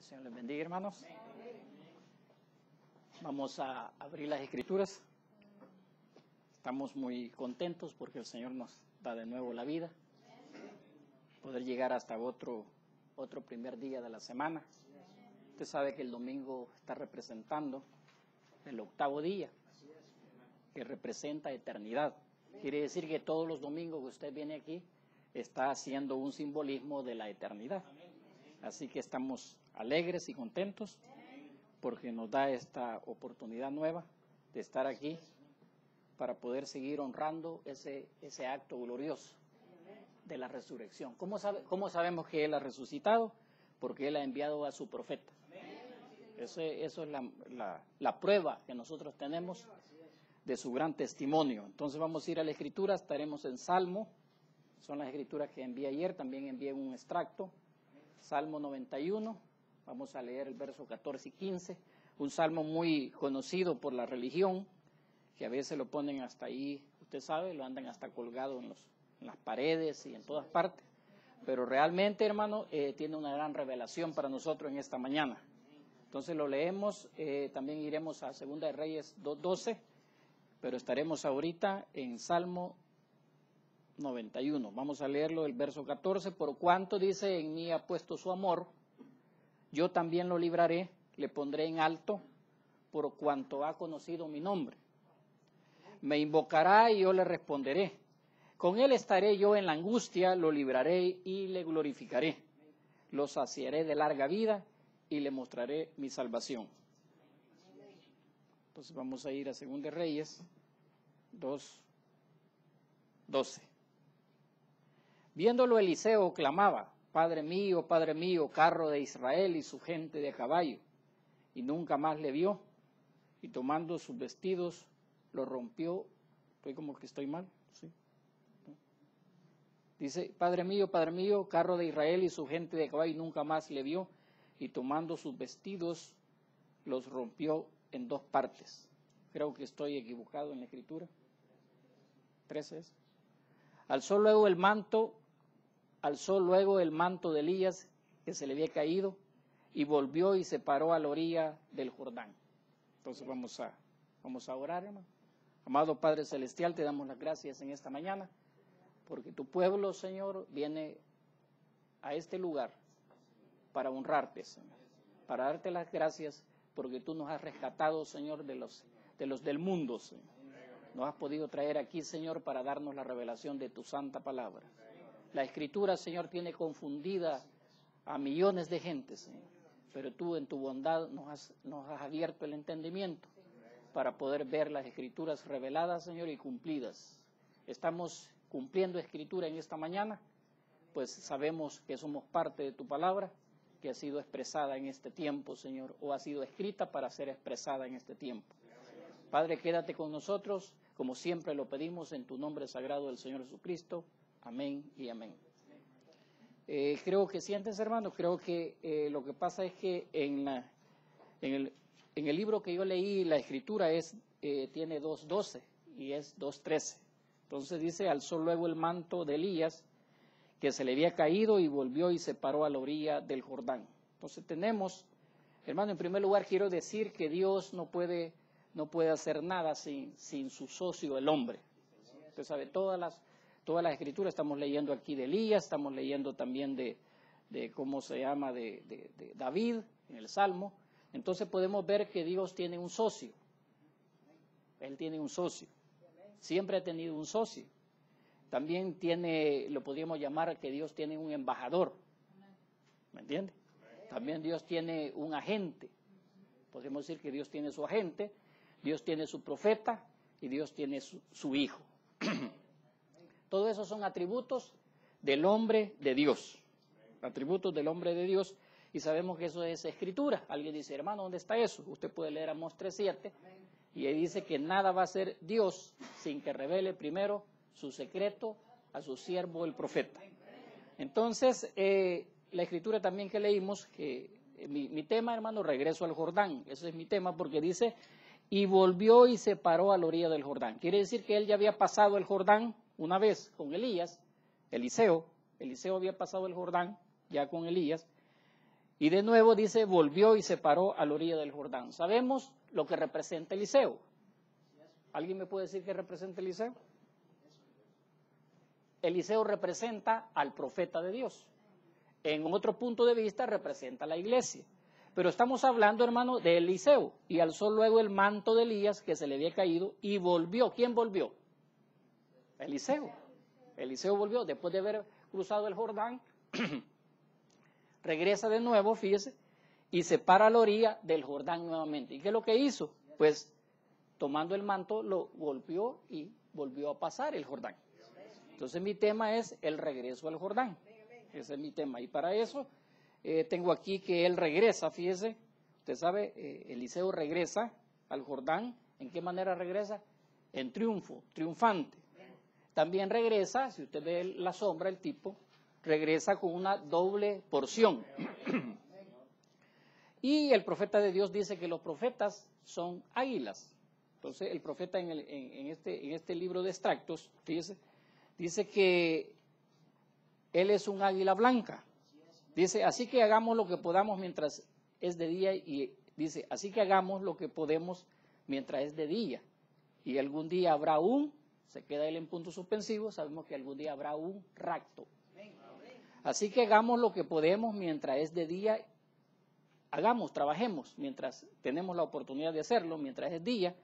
El Señor les bendiga, hermanos. Vamos a abrir las Escrituras. Estamos muy contentos porque el Señor nos da de nuevo la vida. Poder llegar hasta otro primer día de la semana. Usted sabe que el domingo está representando el octavo día, que representa eternidad. Quiere decir que todos los domingos que usted viene aquí está haciendo un simbolismo de la eternidad. Así que estamos alegres y contentos porque nos da esta oportunidad nueva de estar aquí para poder seguir honrando ese acto glorioso de la resurrección. ¿Cómo sabemos que Él ha resucitado? Porque Él ha enviado a su profeta. Eso es la prueba que nosotros tenemos de su gran testimonio. Entonces vamos a ir a la Escritura, estaremos en Salmo, son las Escrituras que envié ayer, también envié un extracto, Salmo 91, vamos a leer el verso 14 y 15, un salmo muy conocido por la religión, que a veces lo ponen hasta ahí, usted sabe, lo andan hasta colgado en las paredes y en todas partes, pero realmente, hermano, tiene una gran revelación para nosotros en esta mañana. Entonces lo leemos, también iremos a 2 de Reyes 2:12, pero estaremos ahorita en Salmo 91. Vamos a leerlo, el verso 14. Por cuanto dice, en mí ha puesto su amor, yo también lo libraré, le pondré en alto, por cuanto ha conocido mi nombre. Me invocará y yo le responderé. Con él estaré yo en la angustia, lo libraré y le glorificaré. Lo saciaré de larga vida y le mostraré mi salvación. Entonces vamos a ir a 2 de Reyes 2:12. Viéndolo Eliseo clamaba, Padre mío, carro de Israel y su gente de caballo. Y nunca más le vio. Y tomando sus vestidos, lo rompió. Estoy como que estoy mal. ¿Sí? Dice, Padre mío, carro de Israel y su gente de caballo. Y nunca más le vio. Y tomando sus vestidos, los rompió en dos partes. Creo que estoy equivocado en la escritura. 13 es. Alzó luego el manto de Elías que se le había caído y volvió y se paró a la orilla del Jordán. Entonces vamos a orar, hermano. Amado Padre Celestial, te damos las gracias en esta mañana porque tu pueblo, Señor, viene a este lugar para honrarte, Señor, para darte las gracias porque tú nos has rescatado, Señor, de los del mundo, Señor. Nos has podido traer aquí, Señor, para darnos la revelación de tu santa palabra. La Escritura, Señor, tiene confundida a millones de gente, Señor, pero tú en tu bondad nos has abierto el entendimiento para poder ver las Escrituras reveladas, Señor, y cumplidas. Estamos cumpliendo Escritura en esta mañana, pues sabemos que somos parte de tu palabra, que ha sido expresada en este tiempo, Señor, o ha sido escrita para ser expresada en este tiempo. Padre, quédate con nosotros, como siempre lo pedimos en tu nombre sagrado del Señor Jesucristo. Amén y amén. Creo que siéntense, hermanos, creo que lo que pasa es que en el libro que yo leí, la escritura tiene 2:12 y es 2:13. Entonces dice, alzó luego el manto de Elías, que se le había caído y volvió y se paró a la orilla del Jordán. Entonces tenemos, hermano, en primer lugar quiero decir que Dios no puede hacer nada sin su socio, el hombre. Usted sabe, todas las escrituras, estamos leyendo aquí de Elías, estamos leyendo también de cómo se llama, de David, en el Salmo. Entonces podemos ver que Dios tiene un socio. Él tiene un socio. Siempre ha tenido un socio. También lo podríamos llamar que Dios tiene un embajador. ¿Me entiende? También Dios tiene un agente. Podemos decir que Dios tiene su agente, Dios tiene su profeta y Dios tiene su hijo. Todo eso son atributos del hombre de Dios. Atributos del hombre de Dios. Y sabemos que eso es escritura. Alguien dice, hermano, ¿dónde está eso? Usted puede leer Amós 3:7 y ahí dice que nada va a ser Dios sin que revele primero su secreto a su siervo el profeta. Entonces, la escritura también que leímos, que mi tema, hermano, regreso al Jordán. Ese es mi tema porque dice, y volvió y se paró a la orilla del Jordán. Quiere decir que él ya había pasado el Jordán una vez con Eliseo había pasado el Jordán ya con Elías, Y de nuevo dice, volvió y se paró a la orilla del Jordán. Sabemos lo que representa Eliseo. ¿Alguien me puede decir qué representa Eliseo? Eliseo representa al profeta de Dios. En otro punto de vista representa a la iglesia. Pero estamos hablando, hermano, de Eliseo. Y alzó luego el manto de Elías que se le había caído y volvió. ¿Quién volvió? Eliseo. Eliseo volvió después de haber cruzado el Jordán. Regresa de nuevo, fíjese, y se para a la orilla del Jordán nuevamente. ¿Y qué es lo que hizo? Pues tomando el manto lo golpeó y volvió a pasar el Jordán. Entonces mi tema es el regreso al Jordán. Ese es mi tema. Y para eso tengo aquí que él regresa, fíjese. Usted sabe, Eliseo regresa al Jordán. ¿En qué manera regresa? En triunfo, triunfante. También regresa, si usted ve la sombra, el tipo, regresa con una doble porción. Y el profeta de Dios dice que los profetas son águilas. Entonces el profeta en este libro de extractos, fíjese, dice que él es un águila blanca. Dice, así que hagamos lo que podamos mientras es de día. Y dice, así que hagamos lo que podemos mientras es de día. Y algún día habrá se queda él en punto suspensivo, sabemos que algún día habrá un rapto. Así que hagamos lo que podemos mientras es de día. Trabajemos mientras tenemos la oportunidad de hacerlo, mientras es día,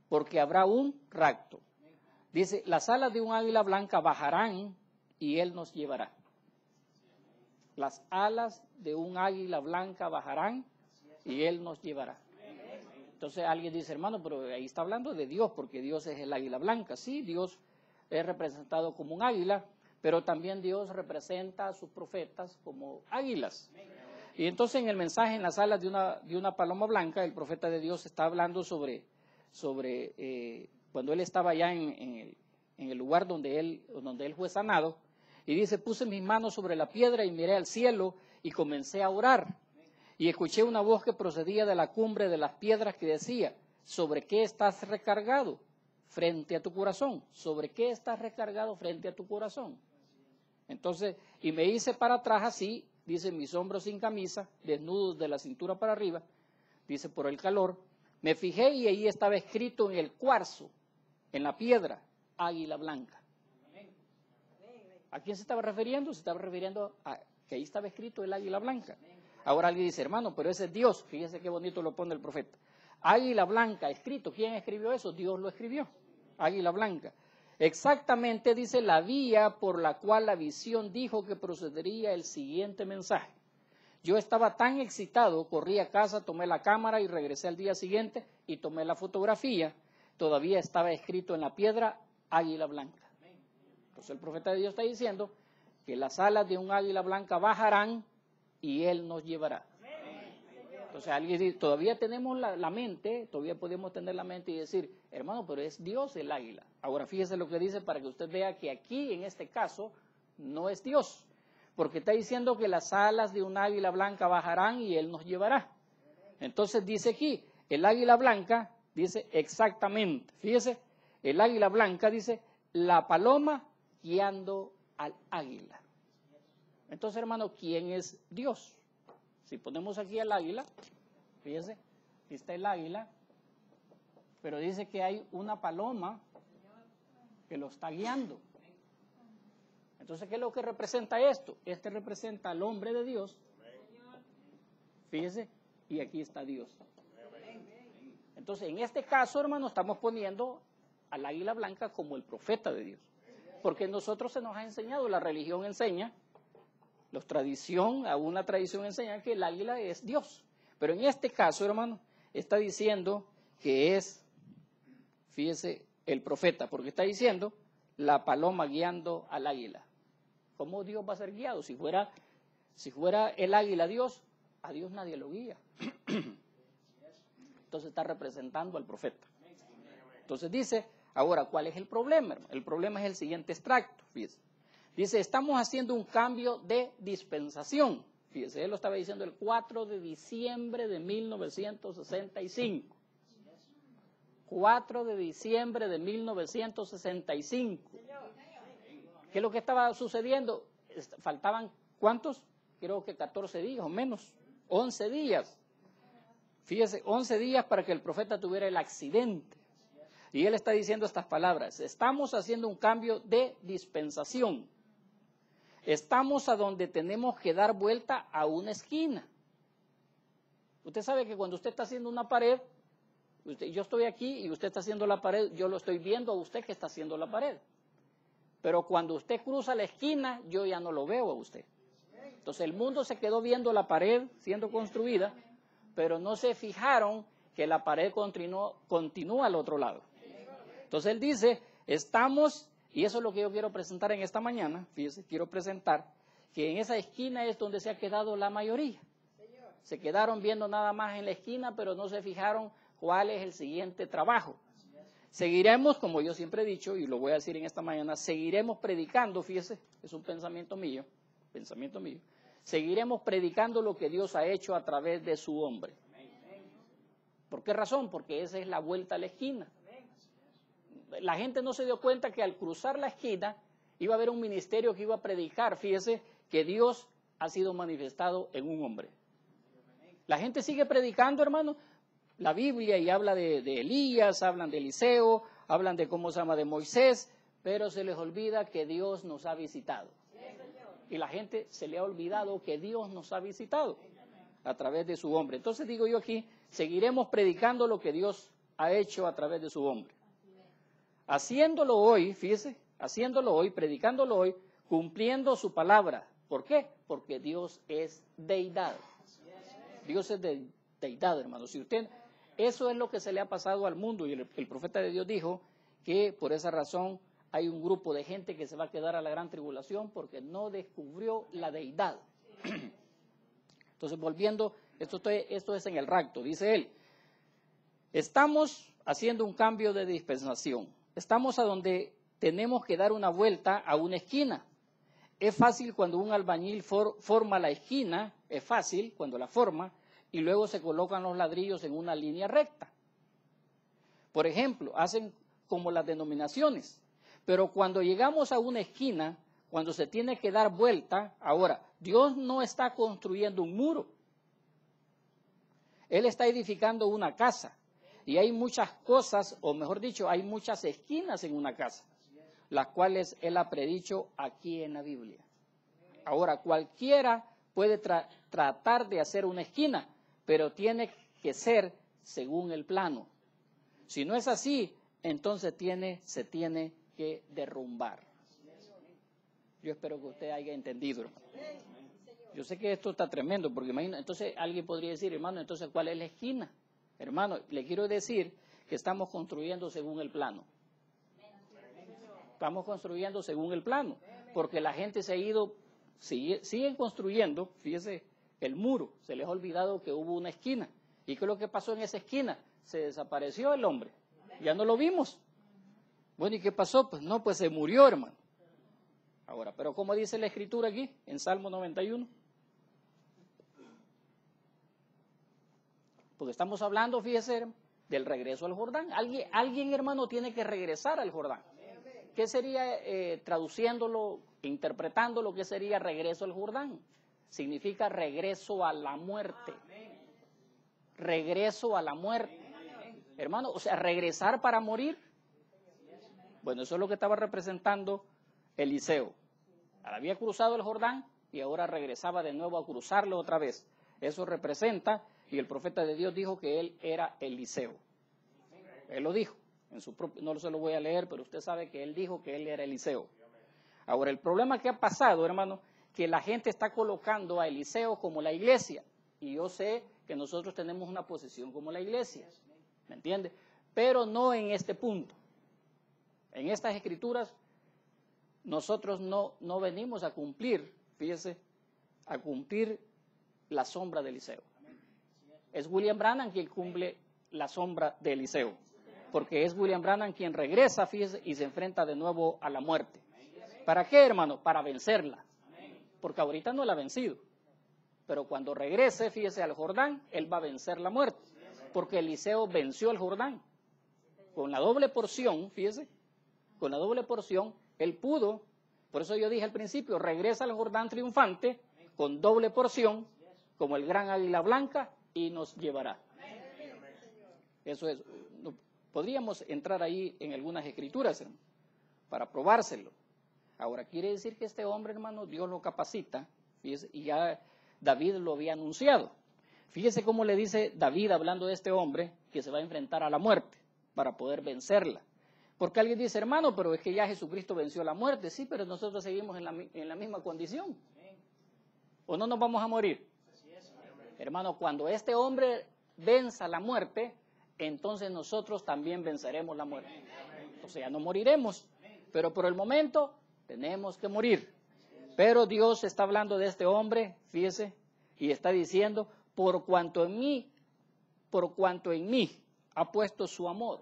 porque habrá un rapto. Dice, las alas de un águila blanca bajarán y él nos llevará. Las alas de un águila blanca bajarán y él nos llevará. Entonces alguien dice, hermano, pero ahí está hablando de Dios, porque Dios es el águila blanca. Sí, Dios es representado como un águila, pero también Dios representa a sus profetas como águilas. Y entonces en el mensaje, en las alas de una paloma blanca, el profeta de Dios está hablando sobre cuando él estaba allá en el lugar donde él fue sanado, y dice, puse mis manos sobre la piedra y miré al cielo y comencé a orar. Y escuché una voz que procedía de la cumbre de las piedras que decía, ¿sobre qué estás recargado frente a tu corazón? ¿Sobre qué estás recargado frente a tu corazón? Entonces, y me hice para atrás así, dice, mis hombros sin camisa, desnudos de la cintura para arriba, dice, por el calor. Me fijé y ahí estaba escrito en el cuarzo, en la piedra, águila blanca. ¿A quién se estaba refiriendo? Se estaba refiriendo a que ahí estaba escrito el águila blanca. Ahora alguien dice, hermano, pero ese es Dios. Fíjese qué bonito lo pone el profeta. Águila blanca, escrito. ¿Quién escribió eso? Dios lo escribió. Águila blanca. Exactamente dice la vía por la cual la visión dijo que procedería el siguiente mensaje. Yo estaba tan excitado, corrí a casa, tomé la cámara y regresé al día siguiente y tomé la fotografía. Todavía estaba escrito en la piedra, águila blanca. Entonces el profeta de Dios está diciendo que las alas de un águila blanca bajarán y él nos llevará. Entonces alguien dice, todavía tenemos la mente, todavía podemos tener la mente y decir, hermano, pero es Dios el águila. Ahora fíjese lo que dice para que usted vea que aquí en este caso no es Dios, porque está diciendo que las alas de un águila blanca bajarán y él nos llevará. Entonces dice aquí, el águila blanca dice exactamente, fíjese, el águila blanca dice, la paloma guiando al águila. Entonces, hermano, ¿quién es Dios? Si ponemos aquí al águila, fíjese, aquí está el águila, pero dice que hay una paloma que lo está guiando. Entonces, ¿qué es lo que representa esto? Este representa al hombre de Dios, fíjese, y aquí está Dios. Entonces, en este caso, hermano, estamos poniendo al águila blanca como el profeta de Dios, porque nosotros se nos ha enseñado, la religión enseña, una tradición enseña que el águila es Dios. Pero en este caso, hermano, está diciendo que es, fíjese, el profeta, porque está diciendo la paloma guiando al águila. ¿Cómo Dios va a ser guiado? Si fuera el águila Dios, a Dios nadie lo guía. Entonces está representando al profeta. Entonces dice, ahora, ¿cuál es el problema, hermano? El problema es el siguiente extracto, fíjese. Dice, estamos haciendo un cambio de dispensación. Fíjese, él lo estaba diciendo el 4 de diciembre de 1965. 4 de diciembre de 1965. ¿Qué es lo que estaba sucediendo? Faltaban, ¿cuántos? Creo que 14 días o menos 11 días. Fíjese, 11 días para que el profeta tuviera el accidente. Y él está diciendo estas palabras: estamos haciendo un cambio de dispensación. Estamos a donde tenemos que dar vuelta a una esquina. Usted sabe que cuando usted está haciendo una pared, yo estoy aquí y usted está haciendo la pared, yo lo estoy viendo a usted que está haciendo la pared. Pero cuando usted cruza la esquina, yo ya no lo veo a usted. Entonces el mundo se quedó viendo la pared siendo construida, pero no se fijaron que la pared continúa al otro lado. Entonces él dice, estamos, y eso es lo que yo quiero presentar en esta mañana, fíjese, quiero presentar que en esa esquina es donde se ha quedado la mayoría. Se quedaron viendo nada más en la esquina, pero no se fijaron cuál es el siguiente trabajo. Seguiremos, como yo siempre he dicho, y lo voy a decir en esta mañana, seguiremos predicando, fíjese, es un pensamiento mío, seguiremos predicando lo que Dios ha hecho a través de su hombre. ¿Por qué razón? Porque esa es la vuelta a la esquina. La gente no se dio cuenta que al cruzar la esquina iba a haber un ministerio que iba a predicar, fíjese, que Dios ha sido manifestado en un hombre. La gente sigue predicando, hermano, la Biblia y habla de Elías, hablan de Eliseo, hablan de de Moisés, pero se les olvida que Dios nos ha visitado. Y la gente se le ha olvidado que Dios nos ha visitado a través de su hombre. Entonces digo yo aquí, seguiremos predicando lo que Dios ha hecho a través de su hombre. Haciéndolo hoy, fíjese, haciéndolo hoy, predicándolo hoy, cumpliendo su palabra. ¿Por qué? Porque Dios es deidad. Dios es deidad, hermano. Si usted, eso es lo que se le ha pasado al mundo, y el profeta de Dios dijo que por esa razón hay un grupo de gente que se va a quedar a la gran tribulación porque no descubrió la deidad. Entonces, volviendo, esto es en el rapto, dice él, estamos haciendo un cambio de dispensación. Estamos a donde tenemos que dar una vuelta a una esquina. Es fácil cuando un albañil forma la esquina, es fácil cuando la forma, y luego se colocan los ladrillos en una línea recta. Por ejemplo, hacen como las denominaciones, pero cuando llegamos a una esquina, cuando se tiene que dar vuelta, ahora, Dios no está construyendo un muro. Él está edificando una casa. Y hay muchas cosas, o mejor dicho, hay muchas esquinas en una casa, las cuales Él ha predicho aquí en la Biblia. Ahora, cualquiera puede tratar de hacer una esquina, pero tiene que ser según el plano. Si no es así, entonces se tiene que derrumbar. Yo espero que usted haya entendido, hermano. Yo sé que esto está tremendo, porque imagino, entonces alguien podría decir, hermano, entonces ¿cuál es la esquina? Hermano, le quiero decir que estamos construyendo según el plano. Estamos construyendo según el plano, porque la gente se ha ido, siguen construyendo, fíjese, el muro. Se les ha olvidado que hubo una esquina. ¿Y qué es lo que pasó en esa esquina? Se desapareció el hombre. Ya no lo vimos. Bueno, ¿y qué pasó? Pues no, pues se murió, hermano. Ahora, pero ¿cómo dice la Escritura aquí, en Salmo 91? Porque estamos hablando, fíjese, del regreso al Jordán. Alguien, hermano, tiene que regresar al Jordán. ¿Qué sería, traduciéndolo, interpretándolo, qué sería regreso al Jordán? Significa regreso a la muerte. Regreso a la muerte. Hermano, o sea, regresar para morir. Bueno, eso es lo que estaba representando Eliseo. Había cruzado el Jordán y ahora regresaba de nuevo a cruzarlo otra vez. Eso representa, y el profeta de Dios dijo que él era Eliseo. Él lo dijo, no se lo voy a leer, pero usted sabe que él dijo que él era Eliseo. Ahora, el problema que ha pasado, hermano, que la gente está colocando a Eliseo como la iglesia. Y yo sé que nosotros tenemos una posición como la iglesia, ¿me entiende? Pero no en este punto. En estas escrituras, nosotros no venimos a cumplir, fíjese, a cumplir la sombra de Eliseo. Es William Branham quien cumple la sombra de Eliseo, porque es William Branham quien regresa, fíjese, y se enfrenta de nuevo a la muerte. ¿Para qué, hermano? Para vencerla, porque ahorita no la ha vencido, pero cuando regrese, fíjese, al Jordán, él va a vencer la muerte, porque Eliseo venció al Jordán. Con la doble porción, fíjese, con la doble porción, él pudo, por eso yo dije al principio, regresa al Jordán triunfante, con doble porción, como el gran águila blanca y nos llevará. Eso es. Podríamos entrar ahí en algunas escrituras, hermano, para probárselo. Ahora, quiere decir que este hombre, hermano, Dios lo capacita, fíjese, y ya David lo había anunciado. Fíjese cómo le dice David, hablando de este hombre, que se va a enfrentar a la muerte para poder vencerla. Porque alguien dice, hermano, pero es que ya Jesucristo venció la muerte. Sí, pero nosotros seguimos en la misma condición. ¿O no nos vamos a morir? Hermano, cuando este hombre venza la muerte, entonces nosotros también venceremos la muerte. O sea, no moriremos, pero por el momento tenemos que morir. Pero Dios está hablando de este hombre, fíjese, y está diciendo, por cuanto en mí ha puesto su amor.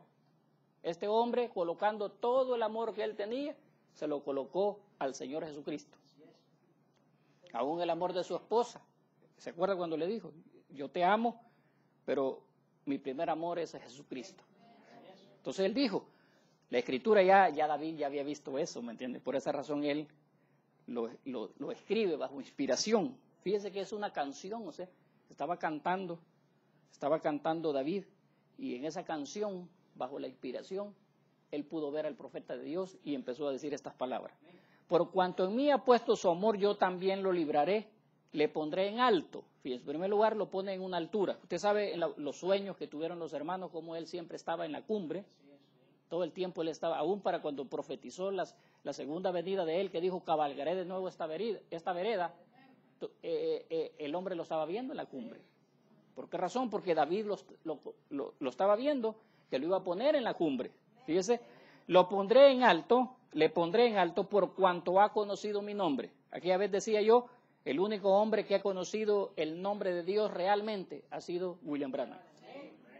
Este hombre, colocando todo el amor que él tenía, se lo colocó al Señor Jesucristo. Aún el amor de su esposa. ¿Se acuerda cuando le dijo? Yo te amo, pero mi primer amor es Jesucristo. Entonces él dijo, la Escritura ya David ya había visto eso, ¿me entiende? Por esa razón él lo escribe bajo inspiración. Fíjese que es una canción, o sea, estaba cantando David, y en esa canción, bajo la inspiración, él pudo ver al profeta de Dios y empezó a decir estas palabras. Por cuanto en mí ha puesto su amor, yo también lo libraré, le pondré en alto. Fíjese, en primer lugar lo pone en una altura. Usted sabe en los sueños que tuvieron los hermanos, cómo él siempre estaba en la cumbre. Todo el tiempo él estaba, aún para cuando profetizó la segunda venida de él, que dijo, cabalgaré de nuevo esta vereda, el hombre lo estaba viendo en la cumbre. ¿Por qué razón? Porque David lo estaba viendo, que lo iba a poner en la cumbre. Fíjese, lo pondré en alto, le pondré en alto por cuanto ha conocido mi nombre. Aquella vez decía yo, el único hombre que ha conocido el nombre de Dios realmente ha sido William Branham.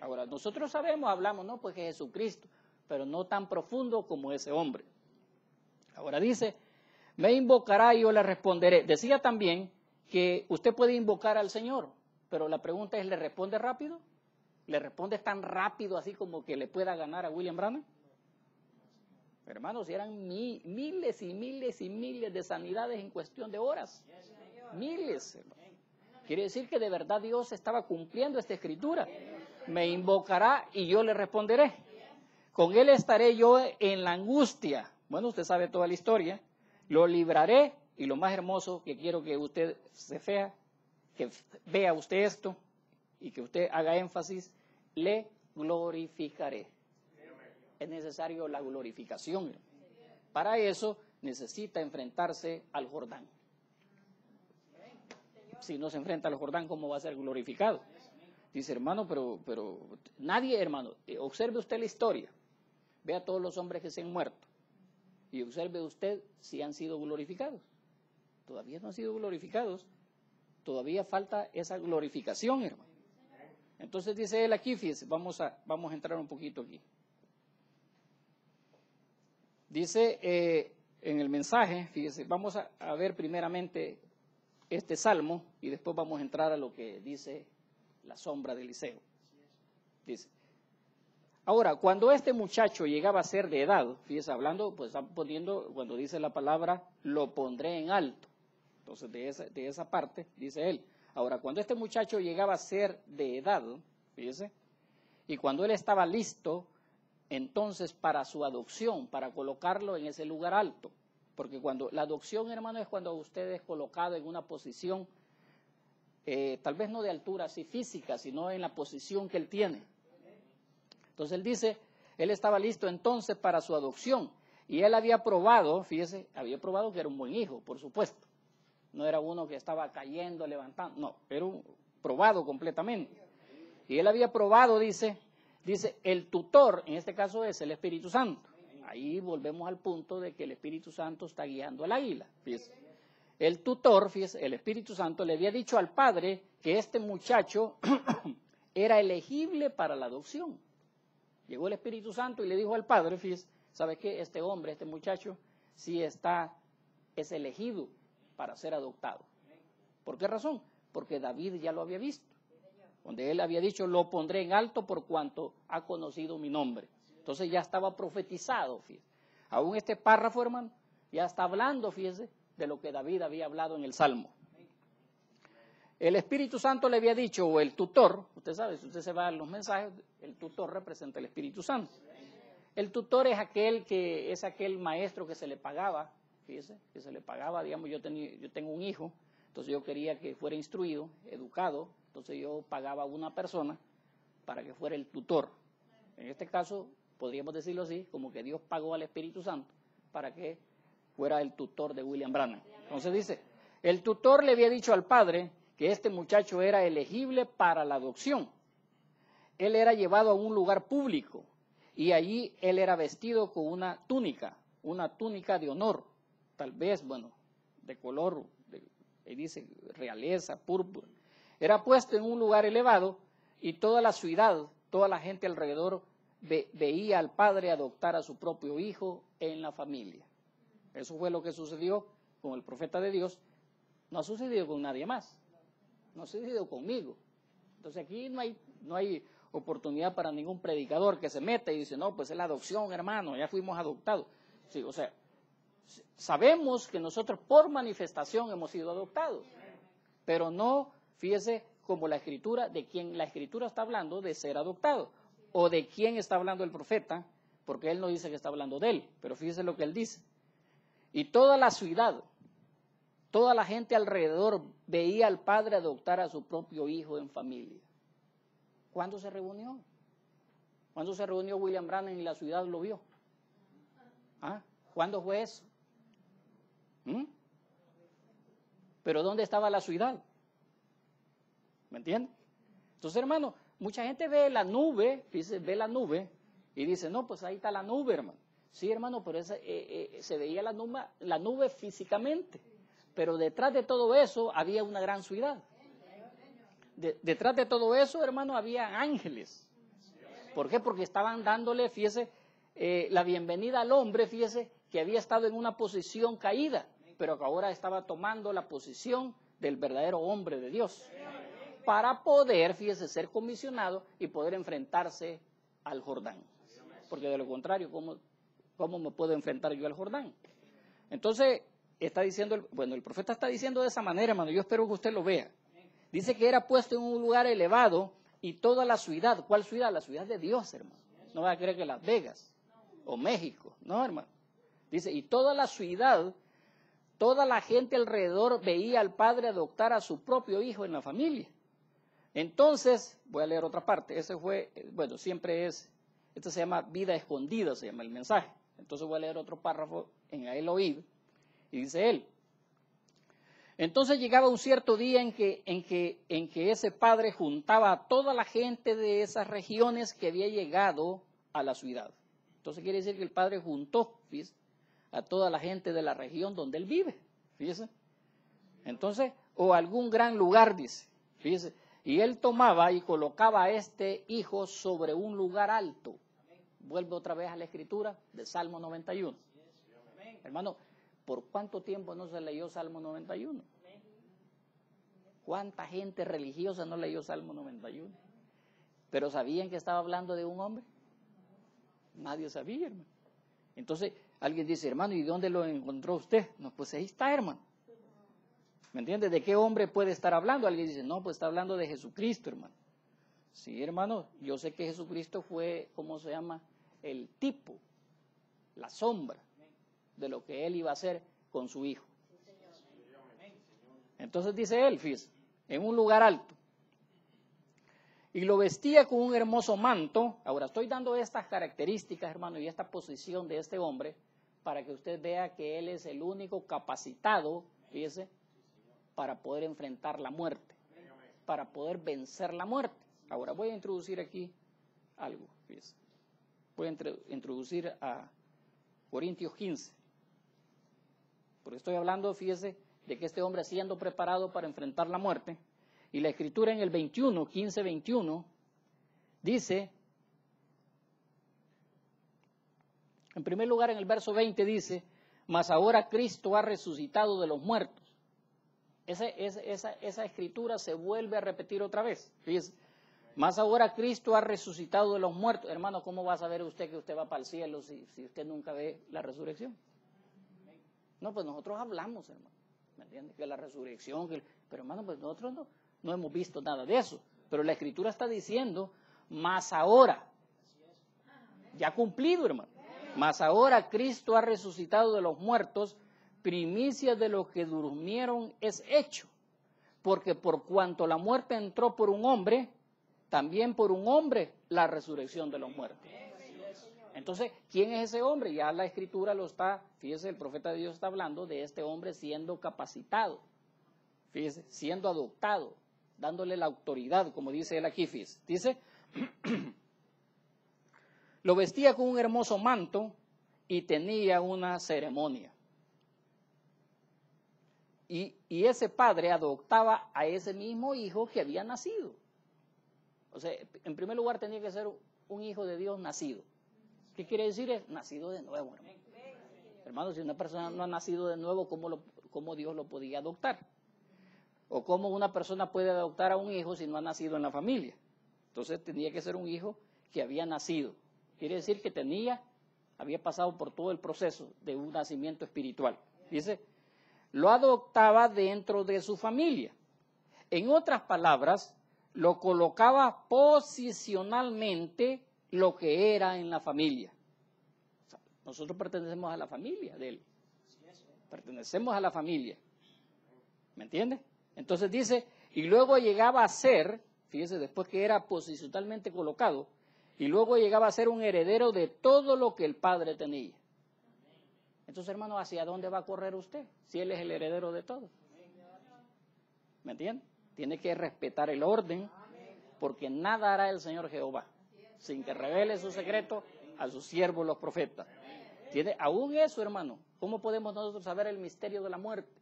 Ahora, nosotros sabemos, hablamos, no, pues que Jesucristo, pero no tan profundo como ese hombre. Ahora dice, me invocará y yo le responderé. Decía también que usted puede invocar al Señor, pero la pregunta es, ¿le responde rápido? ¿Le responde tan rápido así como que le pueda ganar a William Branham? Hermanos, eran miles y miles y miles de sanidades en cuestión de horas. Miles, hermano. Quiere decir que de verdad Dios estaba cumpliendo esta escritura. Me invocará y yo le responderé. Con él estaré yo en la angustia. Bueno, usted sabe toda la historia. Lo libraré, y lo más hermoso que quiero que usted que vea usted esto y que usted haga énfasis, le glorificaré. Es necesario la glorificación. Para eso necesita enfrentarse al Jordán. Si no se enfrenta al Jordán, ¿cómo va a ser glorificado? Dice, hermano, pero nadie, hermano, observe usted la historia. Vea todos los hombres que se han muerto. Y observe usted si han sido glorificados. Todavía no han sido glorificados. Todavía falta esa glorificación, hermano. Entonces dice él aquí, fíjese, vamos a entrar un poquito aquí. Dice en el mensaje, fíjese, vamos a ver primeramente este salmo y después vamos a entrar a lo que dice la sombra de Eliseo. Dice, ahora, cuando este muchacho llegaba a ser de edad, fíjese, hablando, pues está poniendo, cuando dice la palabra, lo pondré en alto. Entonces, de esa parte, dice él. Ahora, cuando este muchacho llegaba a ser de edad, fíjese, y cuando él estaba listo, entonces para su adopción, para colocarlo en ese lugar alto, porque cuando la adopción, hermano, es cuando usted es colocado en una posición, tal vez no de altura así física, sino en la posición que él tiene. Entonces él dice, él estaba listo entonces para su adopción, y él había probado, fíjese, había probado que era un buen hijo, por supuesto. No era uno que estaba cayendo, levantando, no, era probado completamente. Y él había probado, dice, el tutor, en este caso es el Espíritu Santo. Ahí volvemos al punto de que el Espíritu Santo está guiando al águila. Fíjese. El tutor, fíjese, el Espíritu Santo le había dicho al padre que este muchacho era elegible para la adopción. Llegó el Espíritu Santo y le dijo al padre, fíjese, ¿sabe qué? Este hombre, este muchacho, sí es elegido para ser adoptado. ¿Por qué razón? Porque David ya lo había visto. Donde él había dicho, lo pondré en alto por cuanto ha conocido mi nombre. Entonces ya estaba profetizado, fíjese. Aún este párrafo, hermano, ya está hablando, fíjese, de lo que David había hablado en el Salmo. el Espíritu Santo le había dicho, o el tutor, usted sabe, si usted se va a los mensajes, el tutor representa el Espíritu Santo. El tutor es aquel maestro que se le pagaba, fíjese, que se le pagaba, digamos, yo tengo un hijo, entonces yo quería que fuera instruido, educado, entonces yo pagaba a una persona para que fuera el tutor. En este caso, podríamos decirlo así, como que Dios pagó al Espíritu Santo para que fuera el tutor de William Branham. Entonces dice, el tutor le había dicho al padre que este muchacho era elegible para la adopción. Él era llevado a un lugar público y allí él era vestido con una túnica de honor, tal vez, bueno, de color, dice, realeza, púrpura. Era puesto en un lugar elevado y toda la ciudad, toda la gente alrededor veía al padre adoptar a su propio hijo en la familia. Eso fue lo que sucedió con el profeta de Dios. No ha sucedido con nadie más. No ha sucedido conmigo. Entonces aquí no hay oportunidad para ningún predicador que se meta y dice, no, pues es la adopción, hermano, ya fuimos adoptados. Sí, o sea, sabemos que nosotros por manifestación hemos sido adoptados, pero no, fíjese, como la Escritura, de quien la Escritura está hablando de ser adoptado, o de quién está hablando el profeta, porque él no dice que está hablando de él, pero fíjese lo que él dice. Y toda la ciudad, toda la gente alrededor veía al padre adoptar a su propio hijo en familia. ¿Cuándo se reunió? ¿Cuándo se reunió William Branham y la ciudad lo vio? ¿Ah? ¿Cuándo fue eso? ¿Pero dónde estaba la ciudad? ¿Me entiende? Entonces, hermano, mucha gente ve la nube, ve la nube y dice, no, pues ahí está la nube, hermano. Sí, hermano, pero se veía la nube físicamente, pero detrás de todo eso había una gran ciudad. Detrás de todo eso, hermano, había ángeles. ¿Por qué? Porque estaban dándole, fíjese, la bienvenida al hombre, fíjese, que había estado en una posición caída, pero que ahora estaba tomando la posición del verdadero hombre de Dios, para poder, fíjese, ser comisionado y poder enfrentarse al Jordán. Porque de lo contrario, ¿cómo me puedo enfrentar yo al Jordán? Entonces, está diciendo, el profeta está diciendo de esa manera, hermano, yo espero que usted lo vea. Dice que era puesto en un lugar elevado y toda la ciudad, ¿cuál ciudad? La ciudad de Dios, hermano. No va a creer que Las Vegas o México, no, hermano. Dice, y toda la ciudad, toda la gente alrededor veía al padre adoptar a su propio hijo en la familia. Entonces, voy a leer otra parte, ese fue, siempre es, este se llama vida escondida, se llama el mensaje. Entonces voy a leer otro párrafo en el oído, y dice él, entonces llegaba un cierto día en que ese padre juntaba a toda la gente de esas regiones que había llegado a la ciudad. Entonces quiere decir que el padre juntó, fíjese, a toda la gente de la región donde él vive, fíjese. Entonces, o algún gran lugar, dice, fíjese. Y él tomaba y colocaba a este hijo sobre un lugar alto. Vuelve otra vez a la escritura del Salmo 91. Hermano, ¿por cuánto tiempo no se leyó Salmo 91? ¿Cuánta gente religiosa no leyó Salmo 91? ¿Pero sabían que estaba hablando de un hombre? Nadie sabía, hermano. Entonces, alguien dice, hermano, ¿y dónde lo encontró usted? No, pues ahí está, hermano. ¿Me entiende? ¿De qué hombre puede estar hablando? Alguien dice, no, pues está hablando de Jesucristo, hermano. Sí, hermano, yo sé que Jesucristo fue, ¿cómo se llama? El tipo, la sombra de lo que él iba a hacer con su hijo. Entonces dice él, fíjese, en un lugar alto. Y lo vestía con un hermoso manto. Ahora estoy dando estas características, hermano, y esta posición de este hombre para que usted vea que él es el único capacitado, fíjese, para poder enfrentar la muerte, para poder vencer la muerte. Ahora voy a introducir aquí algo, fíjese. Voy a introducir a Corintios 15. Porque estoy hablando, fíjese, de que este hombre siendo preparado para enfrentar la muerte, y la escritura en el 15:21, dice, en primer lugar en el verso 20 dice, mas ahora Cristo ha resucitado de los muertos. Esa escritura se vuelve a repetir otra vez, fíjese, mas ahora Cristo ha resucitado de los muertos. Hermano, ¿cómo va a saber usted que usted va para el cielo si usted nunca ve la resurrección? No, pues nosotros hablamos, hermano, ¿me entiende? Que la resurrección, pero hermano, pues nosotros no hemos visto nada de eso. Pero la Escritura está diciendo, más ahora, ya cumplido, hermano. Mas ahora Cristo ha resucitado de los muertos, primicia de los que durmieron es hecho. Porque por cuanto la muerte entró por un hombre, también por un hombre la resurrección de los muertos. Entonces, ¿quién es ese hombre? Ya la Escritura lo está, fíjese, el profeta de Dios está hablando de este hombre siendo capacitado, fíjese, siendo adoptado, dándole la autoridad, como dice él aquí, fíjese. Dice, lo vestía con un hermoso manto y tenía una ceremonia. Y ese padre adoptaba a ese mismo hijo que había nacido. O sea, en primer lugar tenía que ser un hijo de Dios nacido. ¿Qué quiere decir? Es nacido de nuevo, hermano. Hermano, si una persona no ha nacido de nuevo, ¿cómo Dios lo podía adoptar? O cómo una persona puede adoptar a un hijo si no ha nacido en la familia. Entonces tenía que ser un hijo que había nacido. Quiere decir que había pasado por todo el proceso de un nacimiento espiritual. Dice, lo adoptaba dentro de su familia. En otras palabras, lo colocaba posicionalmente lo que era en la familia. O sea, nosotros pertenecemos a la familia de él. Pertenecemos a la familia. ¿Me entiende? Entonces dice, y luego llegaba a ser, fíjese, después que era posicionalmente colocado, y luego llegaba a ser un heredero de todo lo que el padre tenía. Entonces, hermano, ¿hacia dónde va a correr usted? Si él es el heredero de todo. ¿Me entiende? Tiene que respetar el orden, porque nada hará el Señor Jehová sin que revele su secreto a sus siervos los profetas. Tiene aún eso, hermano. ¿Cómo podemos nosotros saber el misterio de la muerte?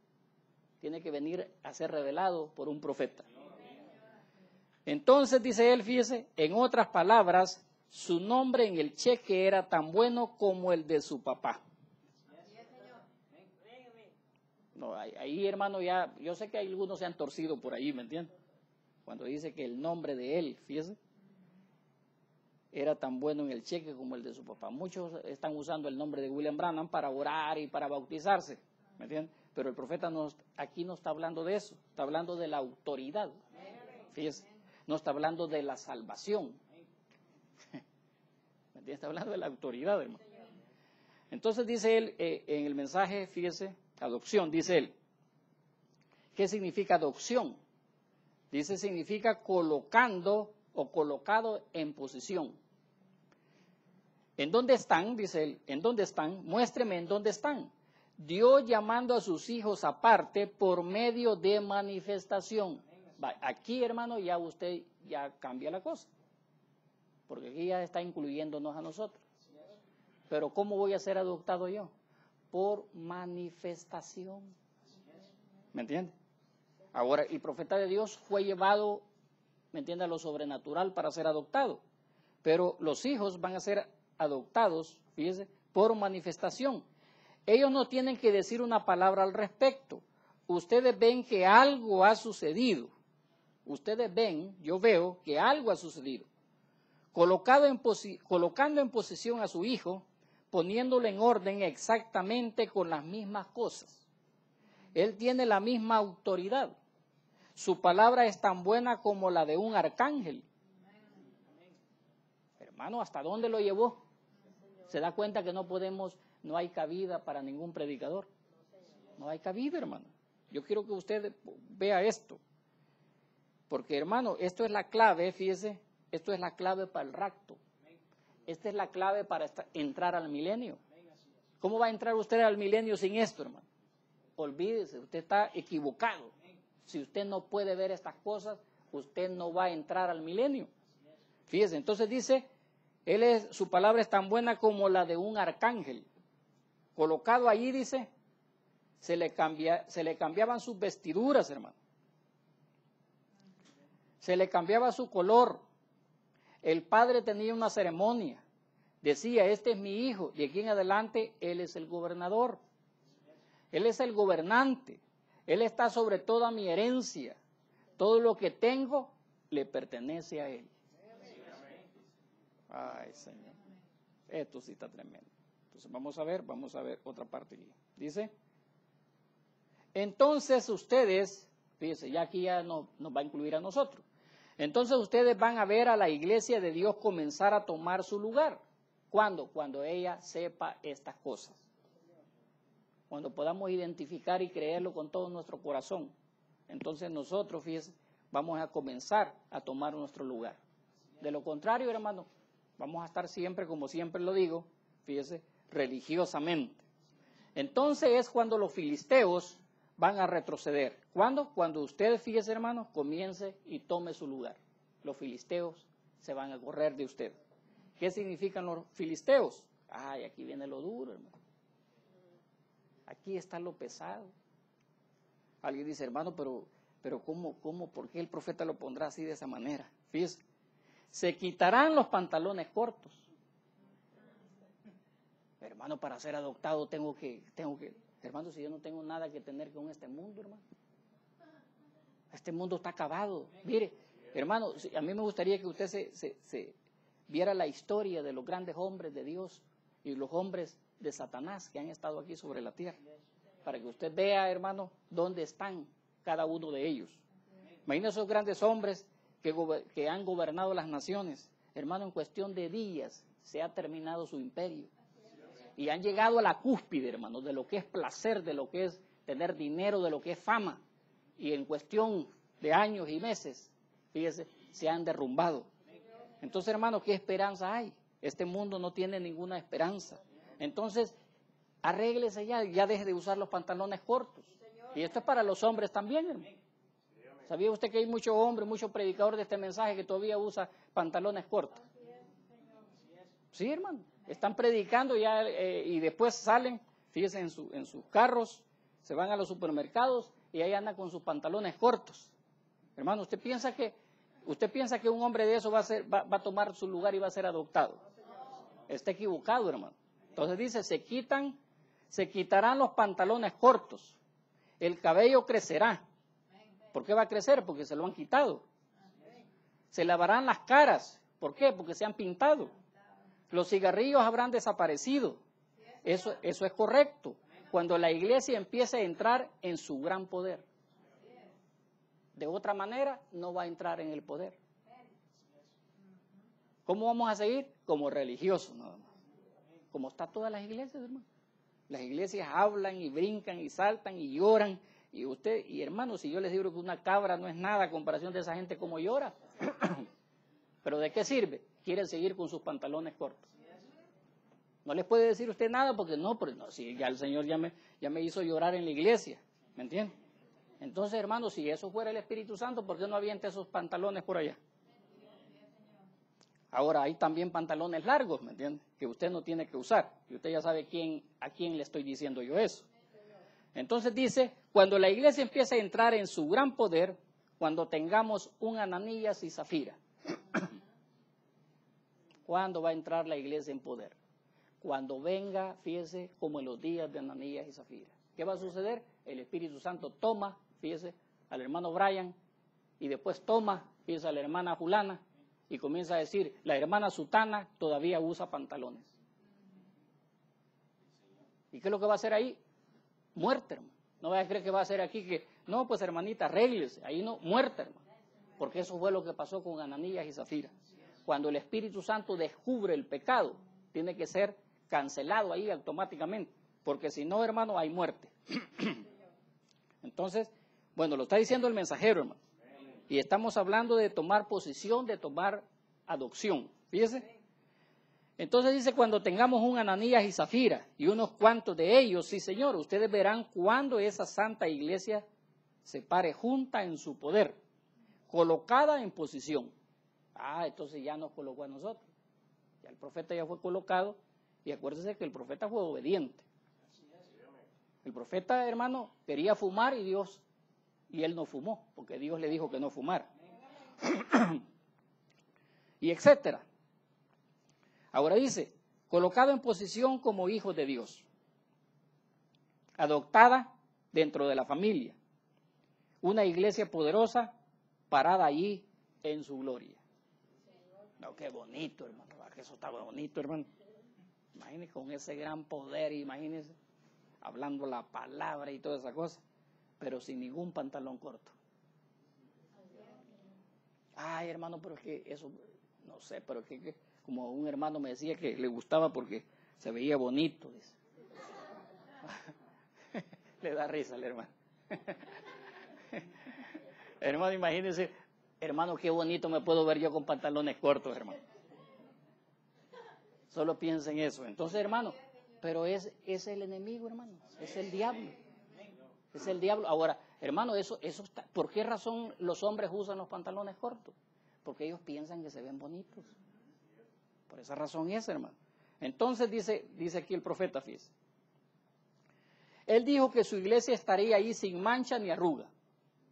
Tiene que venir a ser revelado por un profeta. Entonces, dice él, fíjese, en otras palabras, su nombre en el cheque era tan bueno como el de su papá. No, ahí, hermano, ya, yo sé que algunos se han torcido por ahí, ¿me entiendes? Cuando dice que el nombre de él, fíjese, era tan bueno en el cheque como el de su papá. Muchos están usando el nombre de William Branham para orar y para bautizarse, ¿me entiendes? Pero el profeta aquí no está hablando de eso, está hablando de la autoridad, fíjese, no está hablando de la salvación, ¿me entiendes? Está hablando de la autoridad, hermano. Entonces dice él, en el mensaje, fíjese, adopción, dice él, ¿qué significa adopción? Dice, significa colocando o colocado en posición. ¿En dónde están? Dice él, ¿en dónde están? Muéstreme en dónde están. Dios llamando a sus hijos aparte por medio de manifestación. Aquí, hermano, ya usted ya cambia la cosa, porque aquí ya está incluyéndonos a nosotros. Pero ¿cómo voy a ser adoptado yo? Por manifestación. ¿Me entiende? Ahora, el profeta de Dios fue llevado, ¿me entiende?, a lo sobrenatural para ser adoptado. Pero los hijos van a ser adoptados, fíjese, por manifestación. Ellos no tienen que decir una palabra al respecto. Ustedes ven que algo ha sucedido. Ustedes ven, yo veo que algo ha sucedido. Colocando en posición a su hijo, poniéndolo en orden exactamente con las mismas cosas. Él tiene la misma autoridad. Su palabra es tan buena como la de un arcángel. Hermano, ¿hasta dónde lo llevó? ¿Se da cuenta que no hay cabida para ningún predicador? No hay cabida, hermano. Yo quiero que usted vea esto. Porque, hermano, esto es la clave, fíjese, esto es la clave para el rapto. Esta es la clave para entrar al milenio. ¿Cómo va a entrar usted al milenio sin esto, hermano? Olvídese, usted está equivocado. Si usted no puede ver estas cosas, usted no va a entrar al milenio. Fíjese, entonces dice, su palabra es tan buena como la de un arcángel. Colocado allí, dice, se le cambiaban sus vestiduras, hermano. Se le cambiaba su color. El padre tenía una ceremonia. Decía, este es mi hijo. De aquí en adelante, él es el gobernador. Él es el gobernante. Él está sobre toda mi herencia. Todo lo que tengo le pertenece a él. Ay, Señor. Esto sí está tremendo. Entonces vamos a ver otra parte aquí. Dice, entonces ustedes Fíjense, ya aquí ya nos va a incluir a nosotros. Entonces ustedes van a ver a la iglesia de Dios comenzar a tomar su lugar. ¿Cuándo? Cuando ella sepa estas cosas. Cuando podamos identificar y creerlo con todo nuestro corazón. Entonces nosotros, fíjense, vamos a comenzar a tomar nuestro lugar. De lo contrario, hermano, vamos a estar siempre, como siempre lo digo, fíjese, religiosamente. Entonces es cuando los filisteos van a retroceder. ¿Cuándo? Cuando usted, fíjese, hermano, comience y tome su lugar. Los filisteos se van a correr de usted. ¿Qué significan los filisteos? Ay, aquí viene lo duro, hermano. Aquí está lo pesado. Alguien dice, hermano, pero ¿cómo? ¿Por qué el profeta lo pondrá así de esa manera? Fíjese, se quitarán los pantalones cortos. Hermano, para ser adoptado tengo que, hermano, si yo no tengo nada que tener con este mundo, hermano. Este mundo está acabado. Mire, hermano, a mí me gustaría que usted se viera la historia de los grandes hombres de Dios y los hombres de Satanás que han estado aquí sobre la tierra, para que usted vea, hermano, dónde están cada uno de ellos. Imagina esos grandes hombres que han gobernado las naciones. Hermano, en cuestión de días se ha terminado su imperio. Y han llegado a la cúspide, hermano, de lo que es placer, de lo que es tener dinero, de lo que es fama. Y en cuestión de años y meses, fíjese, se han derrumbado. Entonces, hermano, ¿qué esperanza hay? Este mundo no tiene ninguna esperanza. Entonces, arréglese ya deje de usar los pantalones cortos. Y esto es para los hombres también, hermano. ¿Sabía usted que hay muchos hombres, muchos predicadores de este mensaje que todavía usan pantalones cortos? Sí, hermano. Están predicando ya y después salen, fíjense, en sus carros, se van a los supermercados y ahí andan con sus pantalones cortos. Hermano, ¿usted piensa que un hombre de eso va a tomar su lugar y va a ser adoptado? Está equivocado, hermano. Entonces dice, se quitarán los pantalones cortos, el cabello crecerá. ¿Por qué va a crecer? Porque se lo han quitado. Se lavarán las caras. ¿Por qué? Porque se han pintado. Los cigarrillos habrán desaparecido. Eso es correcto. Cuando la iglesia empiece a entrar en su gran poder. De otra manera, no va a entrar en el poder. ¿Cómo vamos a seguir? Como religiosos, nada más. Como está todas las iglesias, hermano. Las iglesias hablan y brincan y saltan y lloran. Y hermano, si yo les digo que una cabra no es nada a comparación de esa gente como llora. ¿Pero de qué sirve? Quieren seguir con sus pantalones cortos. No les puede decir usted nada porque no, si ya el Señor ya me hizo llorar en la iglesia, ¿me entiende? Entonces, hermano, si eso fuera el Espíritu Santo, ¿por qué no avienta esos pantalones por allá? Ahora, hay también pantalones largos, ¿me entiende? Que usted no tiene que usar. Y usted ya sabe a quién le estoy diciendo yo eso. Entonces dice, cuando la iglesia empiece a entrar en su gran poder, cuando tengamos un Ananías y Zafira. ¿Cuándo va a entrar la iglesia en poder? Cuando venga, fíjese, como en los días de Ananías y Zafira. ¿Qué va a suceder? El Espíritu Santo toma, fíjese, al hermano Brian, y después toma, fíjese, a la hermana Julana, y comienza a decir, la hermana Sutana todavía usa pantalones. ¿Y qué es lo que va a hacer ahí? Muerte, hermano. No vaya a creer que va a hacer aquí que, no, pues hermanita, arréglese. Ahí no, muerte, hermano. Porque eso fue lo que pasó con Ananías y Zafira. Cuando el Espíritu Santo descubre el pecado, tiene que ser cancelado ahí automáticamente. Porque si no, hermano, hay muerte. Entonces, bueno, lo está diciendo el mensajero, hermano. Y estamos hablando de tomar posición, de tomar adopción. Fíjese. Entonces dice, cuando tengamos un Ananías y Zafira y unos cuantos de ellos, sí señor, ustedes verán cuando esa santa iglesia se pare junta en su poder, colocada en posición. Entonces ya nos colocó a nosotros. Ya el profeta ya fue colocado y acuérdense que el profeta fue obediente. El profeta, hermano, quería fumar y él no fumó, porque Dios le dijo que no fumara. Y etcétera. Ahora dice, colocado en posición como hijo de Dios, adoptada dentro de la familia, una iglesia poderosa parada allí en su gloria. No, qué bonito, hermano, que eso está bonito, hermano. Imagínense con ese gran poder, imagínense, hablando la palabra y toda esa cosa, pero sin ningún pantalón corto. Ay, hermano, pero es que eso, no sé, pero es que como un hermano me decía que le gustaba porque se veía bonito, dice. Le da risa al hermano. Hermano, imagínense, hermano, qué bonito me puedo ver yo con pantalones cortos, hermano. Solo piensa en eso. Entonces, hermano, pero es el enemigo, hermano, es el diablo. Es el diablo. Ahora, hermano, eso está, ¿por qué razón los hombres usan los pantalones cortos? Porque ellos piensan que se ven bonitos. Por esa razón es, hermano. Entonces dice aquí el profeta, fíjese. Él dijo que su iglesia estaría ahí sin mancha ni arruga.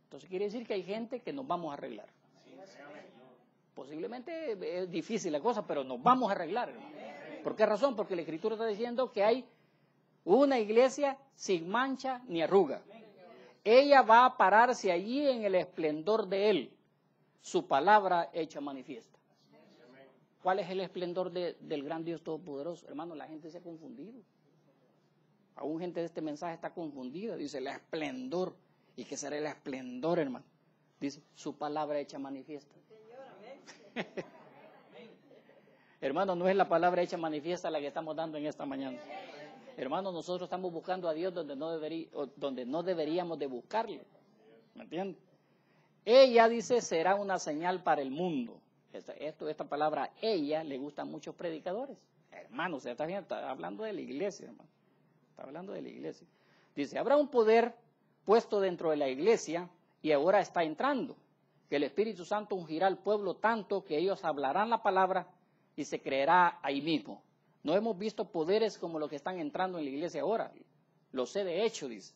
Entonces quiere decir que hay gente que nos vamos a arreglar. Posiblemente es difícil la cosa, pero nos vamos a arreglar, hermano. ¿Por qué razón? Porque la Escritura está diciendo que hay una iglesia sin mancha ni arruga. Ella va a pararse allí en el esplendor de Él, su palabra hecha manifiesta. ¿Cuál es el esplendor del gran Dios Todopoderoso? Hermano, la gente se ha confundido. Aún gente de este mensaje está confundida. Dice, el esplendor. ¿Y qué será el esplendor, hermano? Dice, su palabra hecha manifiesta. Hermano, no es la palabra hecha manifiesta la que estamos dando en esta mañana. Hermano, nosotros estamos buscando a Dios donde no deberíamos de buscarlo. ¿Me entiendes? Ella, dice, será una señal para el mundo. Esta palabra, ella, le gusta a muchos predicadores. Hermano, está hablando de la iglesia, hermano. Está hablando de la iglesia. Dice, habrá un poder puesto dentro de la iglesia y ahora está entrando. Que el Espíritu Santo ungirá al pueblo tanto que ellos hablarán la palabra y se creerá ahí mismo. No hemos visto poderes como los que están entrando en la iglesia ahora. Lo sé de hecho, dice.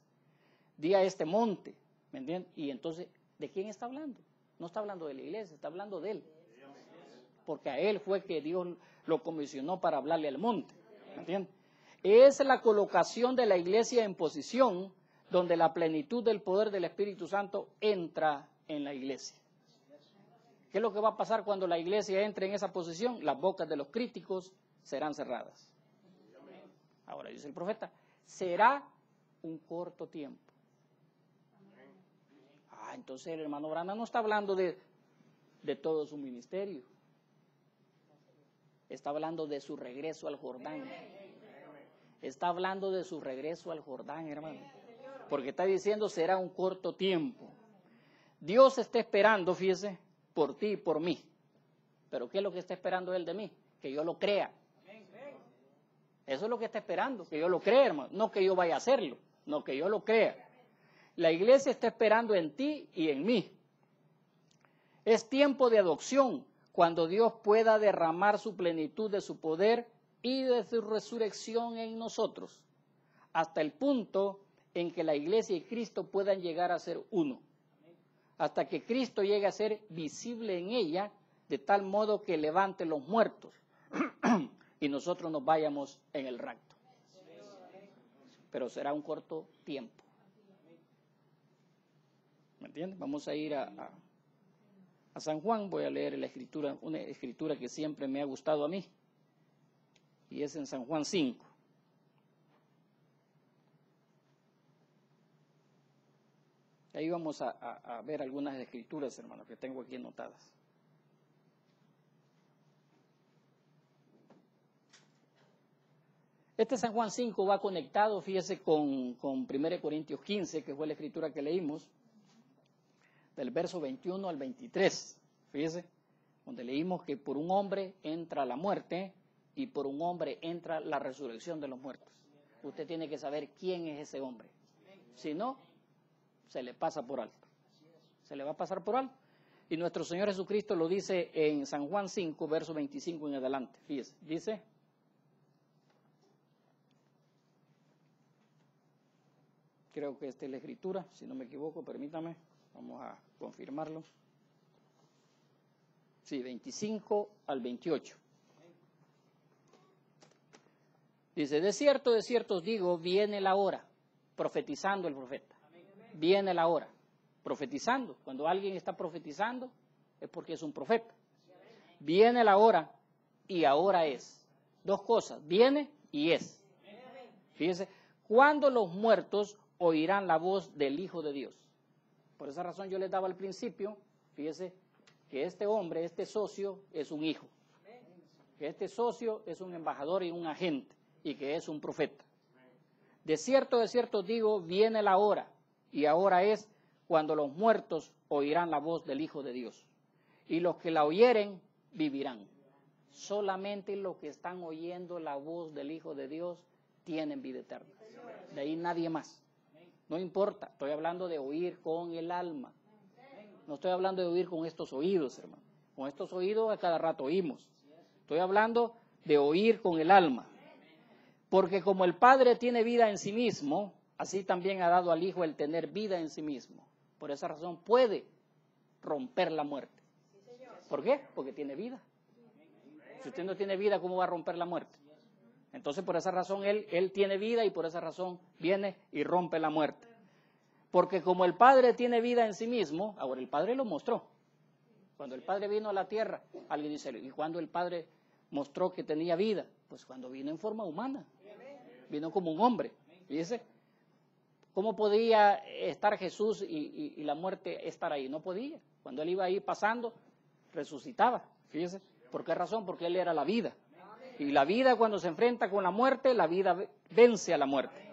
Di a este monte, ¿me entiendes? Y entonces, ¿de quién está hablando? No está hablando de la iglesia, está hablando de Él. Porque a Él fue que Dios lo comisionó para hablarle al monte, ¿me entiendes? Es la colocación de la iglesia en posición donde la plenitud del poder del Espíritu Santo entra en la iglesia. ¿Qué es lo que va a pasar cuando la iglesia entre en esa posición? Las bocas de los críticos serán cerradas. Ahora dice el profeta, será un corto tiempo. Entonces el hermano Branham no está hablando de todo su ministerio. Está hablando de su regreso al Jordán. Está hablando de su regreso al Jordán, hermano. Porque está diciendo será un corto tiempo. Dios está esperando, fíjese, por ti y por mí. Pero ¿qué es lo que está esperando Él de mí? Que yo lo crea. Eso es lo que está esperando, que yo lo crea, hermano. No que yo vaya a hacerlo, no que yo lo crea. La iglesia está esperando en ti y en mí. Es tiempo de adopción, cuando Dios pueda derramar su plenitud de su poder y de su resurrección en nosotros, hasta el punto en que la iglesia y Cristo puedan llegar a ser uno. Hasta que Cristo llegue a ser visible en ella, de tal modo que levante los muertos y nosotros nos vayamos en el rapto. Pero será un corto tiempo. ¿Me entiendes? Vamos a ir a San Juan. Voy a leer la escritura, una escritura que siempre me ha gustado a mí. Y es en San Juan 5. Ahí vamos a ver algunas escrituras, hermanos, que tengo aquí anotadas. Este San Juan 5 va conectado, fíjese, con 1 Corintios 15, que fue la escritura que leímos, del verso 21 al 23, fíjese, donde leímos que por un hombre entra la muerte y por un hombre entra la resurrección de los muertos. Usted tiene que saber quién es ese hombre. Si no, se le pasa por alto. Se le va a pasar por alto. Y nuestro Señor Jesucristo lo dice en San Juan 5, verso 25 en adelante. Fíjese, dice: creo que esta es la escritura, si no me equivoco, permítame, vamos a confirmarlo. Sí, 25 al 28. Dice: de cierto os digo, viene la hora, profetizando el profeta. Viene la hora, profetizando. Cuando alguien está profetizando es porque es un profeta. Viene la hora y ahora es. Dos cosas, viene y es. Fíjense, cuando los muertos oirán la voz del Hijo de Dios. Por esa razón yo les daba al principio, fíjese, que este hombre, este socio, es un hijo, que este socio es un embajador y un agente, y que es un profeta. De cierto digo, viene la hora, y ahora es cuando los muertos oirán la voz del Hijo de Dios, y los que la oyeren vivirán. Solamente los que están oyendo la voz del Hijo de Dios tienen vida eterna. De ahí nadie más. No importa, estoy hablando de oír con el alma. No estoy hablando de oír con estos oídos, hermano. Con estos oídos a cada rato oímos. Estoy hablando de oír con el alma. Porque como el Padre tiene vida en sí mismo, así también ha dado al Hijo el tener vida en sí mismo. Por esa razón puede romper la muerte. ¿Por qué? Porque tiene vida. Si usted no tiene vida, ¿cómo va a romper la muerte? Entonces, por esa razón, él tiene vida y por esa razón viene y rompe la muerte. Porque como el Padre tiene vida en sí mismo, ahora el Padre lo mostró. Cuando el Padre vino a la tierra, alguien dice, ¿y cuándo el Padre mostró que tenía vida? Pues cuando vino en forma humana. Vino como un hombre. Fíjese, ¿cómo podía estar Jesús y la muerte estar ahí? No podía. Cuando él iba ahí pasando, resucitaba. Fíjese, ¿por qué razón? Porque él era la vida. Y la vida, cuando se enfrenta con la muerte, la vida vence a la muerte.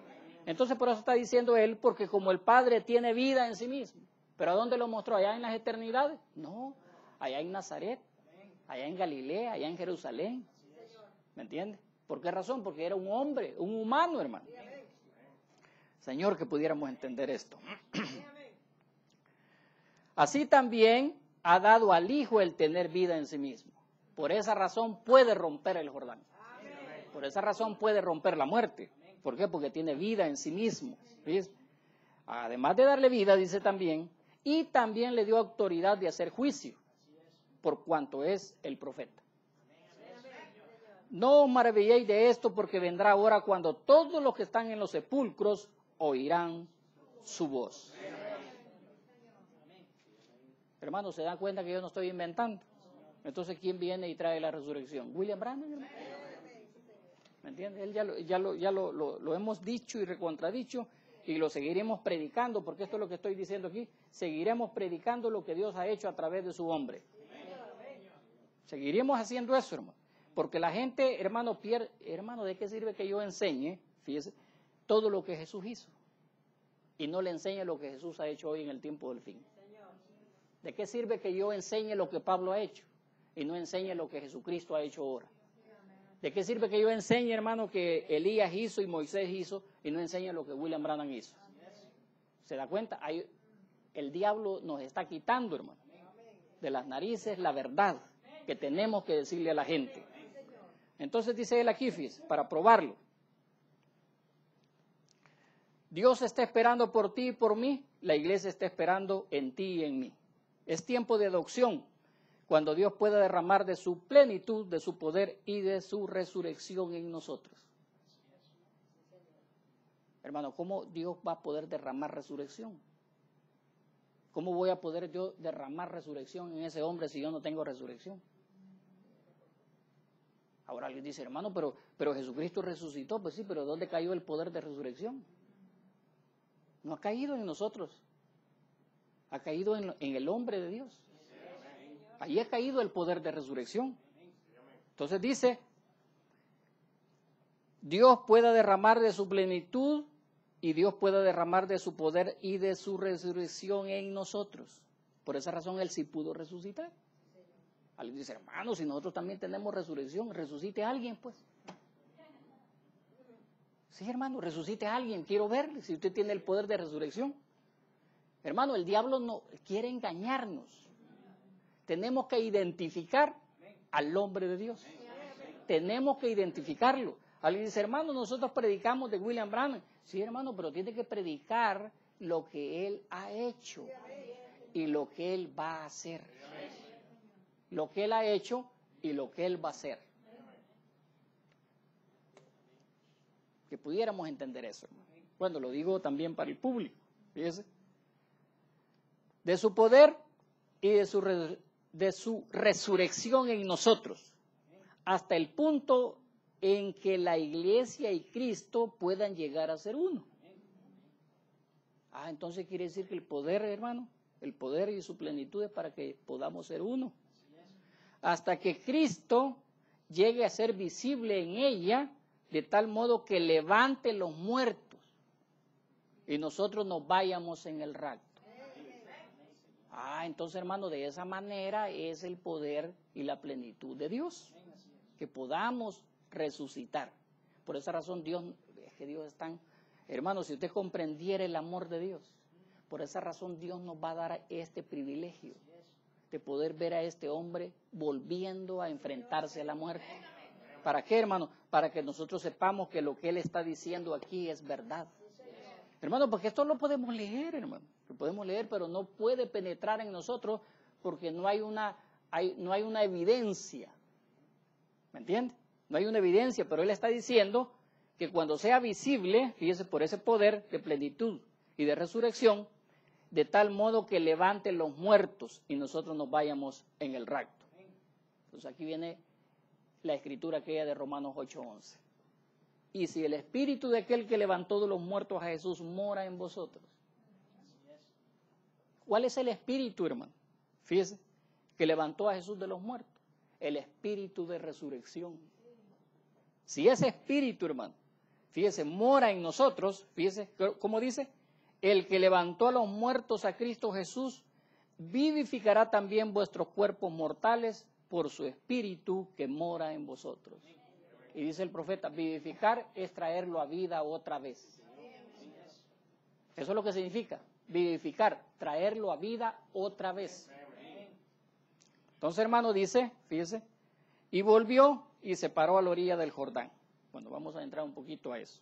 Entonces, por eso está diciendo él, porque como el Padre tiene vida en sí mismo. ¿Pero a dónde lo mostró? ¿Allá en las eternidades? No, allá en Nazaret, allá en Galilea, allá en Jerusalén. ¿Me entiende? ¿Por qué razón? Porque era un hombre, un humano, hermano. Señor, que pudiéramos entender esto. Así también ha dado al Hijo el tener vida en sí mismo. Por esa razón puede romper el Jordán. Por esa razón puede romper la muerte. ¿Por qué? Porque tiene vida en sí mismo. ¿Ves? Además de darle vida, dice también, y también le dio autoridad de hacer juicio, por cuanto es el profeta. No os maravilléis de esto, porque vendrá hora cuando todos los que están en los sepulcros oirán su voz. Hermanos, ¿se dan cuenta que yo no estoy inventando? Entonces, ¿quién viene y trae la resurrección? William Branham, hermano. ¿Me entiende? Él ya lo hemos dicho y recontradicho y lo seguiremos predicando, porque esto es lo que estoy diciendo aquí. Seguiremos predicando lo que Dios ha hecho a través de su hombre. Seguiremos haciendo eso, hermano. Porque la gente, hermano, hermano, ¿de qué sirve que yo enseñe, fíjese, todo lo que Jesús hizo? Y no le enseñe lo que Jesús ha hecho hoy en el tiempo del fin. ¿De qué sirve que yo enseñe lo que Pablo ha hecho y no enseñe lo que Jesucristo ha hecho ahora? ¿De qué sirve que yo enseñe, hermano, que Elías hizo y Moisés hizo y no enseñe lo que William Branham hizo? ¿Se da cuenta? El diablo nos está quitando, hermano, de las narices la verdad que tenemos que decirle a la gente. Entonces dice él aquí, fíjese, para probarlo. Dios está esperando por ti y por mí, la iglesia está esperando en ti y en mí. Es tiempo de adopción, cuando Dios pueda derramar de su plenitud, de su poder y de su resurrección en nosotros. Hermano, ¿cómo Dios va a poder derramar resurrección? ¿Cómo voy a poder yo derramar resurrección en ese hombre si yo no tengo resurrección? Ahora alguien dice, hermano, pero Jesucristo resucitó. Pues sí, pero ¿dónde cayó el poder de resurrección? No ha caído en nosotros. Ha caído en el hombre de Dios. Allí ha caído el poder de resurrección. Entonces dice, Dios pueda derramar de su plenitud y Dios pueda derramar de su poder y de su resurrección en nosotros. Por esa razón Él sí pudo resucitar. Alguien dice, hermano, si nosotros también tenemos resurrección, resucite a alguien, pues. Sí, hermano, resucite a alguien, quiero verle, si usted tiene el poder de resurrección. Hermano, el diablo no quiere engañarnos. Tenemos que identificar al hombre de Dios. Tenemos que identificarlo. Alguien dice, hermano, nosotros predicamos de William Branham. Sí, hermano, pero tiene que predicar lo que él ha hecho y lo que él va a hacer. Lo que él ha hecho y lo que él va a hacer. Que pudiéramos entender eso, hermano. Bueno, lo digo también para el público. Fíjese. De su poder y de su resurrección en nosotros, hasta el punto en que la iglesia y Cristo puedan llegar a ser uno. Entonces quiere decir que el poder, hermano, El poder y su plenitud es para que podamos ser uno. Hasta que Cristo llegue a ser visible en ella, de tal modo que levante los muertos y nosotros nos vayamos en el rapto. Entonces, hermano, de esa manera es el poder y la plenitud de Dios, que podamos resucitar. Por esa razón Dios, es que Dios es tan... Hermano, si usted comprendiera el amor de Dios, por esa razón Dios nos va a dar este privilegio de poder ver a este hombre volviendo a enfrentarse a la muerte. ¿Para qué, hermano? Para que nosotros sepamos que lo que él está diciendo aquí es verdad. Hermano, porque esto lo podemos leer, hermano. Lo podemos leer, pero no puede penetrar en nosotros porque no hay una evidencia. ¿Me entiende? No hay una evidencia, pero él está diciendo que cuando sea visible, fíjese, por ese poder de plenitud y de resurrección, de tal modo que levante los muertos y nosotros nos vayamos en el rapto. Entonces aquí viene la escritura aquella de Romanos 8:11. Y si el espíritu de aquel que levantó de los muertos a Jesús mora en vosotros. ¿Cuál es el espíritu, hermano? Fíjese, que levantó a Jesús de los muertos. El espíritu de resurrección. Si ese espíritu, hermano, fíjese, mora en nosotros, fíjese, ¿cómo dice? El que levantó a los muertos a Cristo Jesús, vivificará también vuestros cuerpos mortales por su espíritu que mora en vosotros. Y dice el profeta, vivificar es traerlo a vida otra vez. Eso es lo que significa, vivificar, traerlo a vida otra vez. Entonces, hermano, dice, fíjese, y volvió y se paró a la orilla del Jordán. Bueno, vamos a entrar un poquito a eso.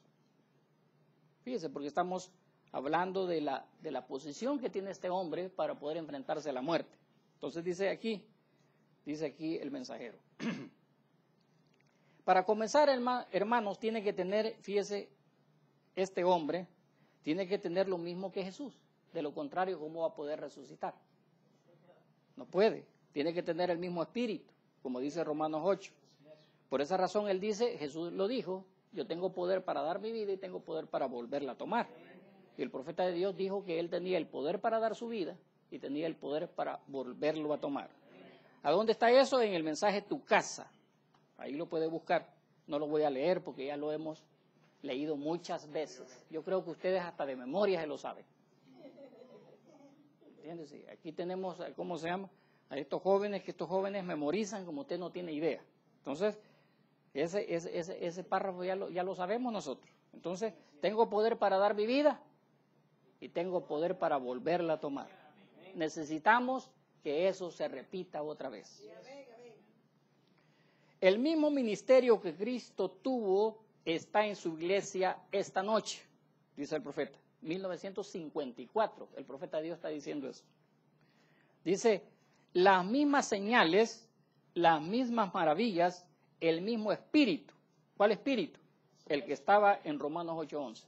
Fíjese, porque estamos hablando de la posición que tiene este hombre para poder enfrentarse a la muerte. Entonces dice aquí el mensajero. Para comenzar, hermanos, tiene que tener, fíjese, este hombre tiene que tener lo mismo que Jesús. De lo contrario, ¿cómo va a poder resucitar? No puede. Tiene que tener el mismo espíritu, como dice Romanos 8. Por esa razón él dice, Jesús lo dijo, yo tengo poder para dar mi vida y tengo poder para volverla a tomar. Y el profeta de Dios dijo que él tenía el poder para dar su vida y tenía el poder para volverlo a tomar. ¿A dónde está eso? En el mensaje Tu Casa. Ahí lo puede buscar. No lo voy a leer porque ya lo hemos leído muchas veces. Yo creo que ustedes hasta de memoria se lo saben. ¿Entiendes? Sí. Aquí tenemos, ¿cómo se llama? A estos jóvenes, que estos jóvenes memorizan como usted no tiene idea. Entonces, ese párrafo ya lo sabemos nosotros. Entonces, tengo poder para dar mi vida y tengo poder para volverla a tomar. Necesitamos que eso se repita otra vez. El mismo ministerio que Cristo tuvo está en su iglesia esta noche, dice el profeta. 1954, el profeta de Dios está diciendo eso. Dice, las mismas señales, las mismas maravillas, el mismo espíritu. ¿Cuál espíritu? El que estaba en Romanos 8:11.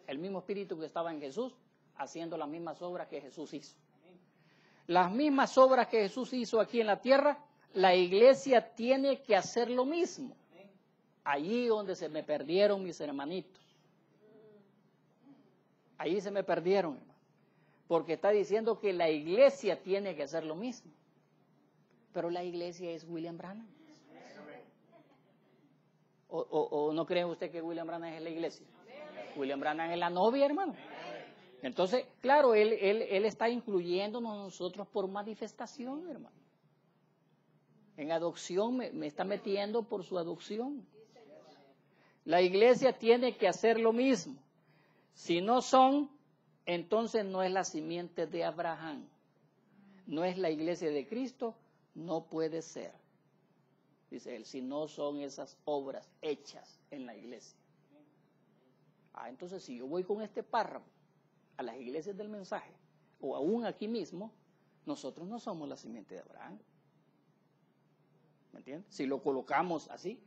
El mismo espíritu que estaba en Jesús, haciendo las mismas obras que Jesús hizo. Las mismas obras que Jesús hizo aquí en la tierra, la iglesia tiene que hacer lo mismo. Allí donde se me perdieron mis hermanitos. Ahí se me perdieron, hermano. Porque está diciendo que la iglesia tiene que hacer lo mismo. Pero la iglesia es William Branham. ¿O no cree usted que William Branham es la iglesia? William Branham es la novia, hermano. Entonces, claro, él está incluyéndonos nosotros por manifestación, hermano. En adopción me está metiendo por su adopción. La iglesia tiene que hacer lo mismo. Si no son, entonces no es la simiente de Abraham. No es la iglesia de Cristo, no puede ser. Dice él, si no son esas obras hechas en la iglesia. Entonces si yo voy con este párrafo a las iglesias del mensaje, o aún aquí mismo, nosotros no somos la simiente de Abraham. ¿Me entiendes? Si lo colocamos así,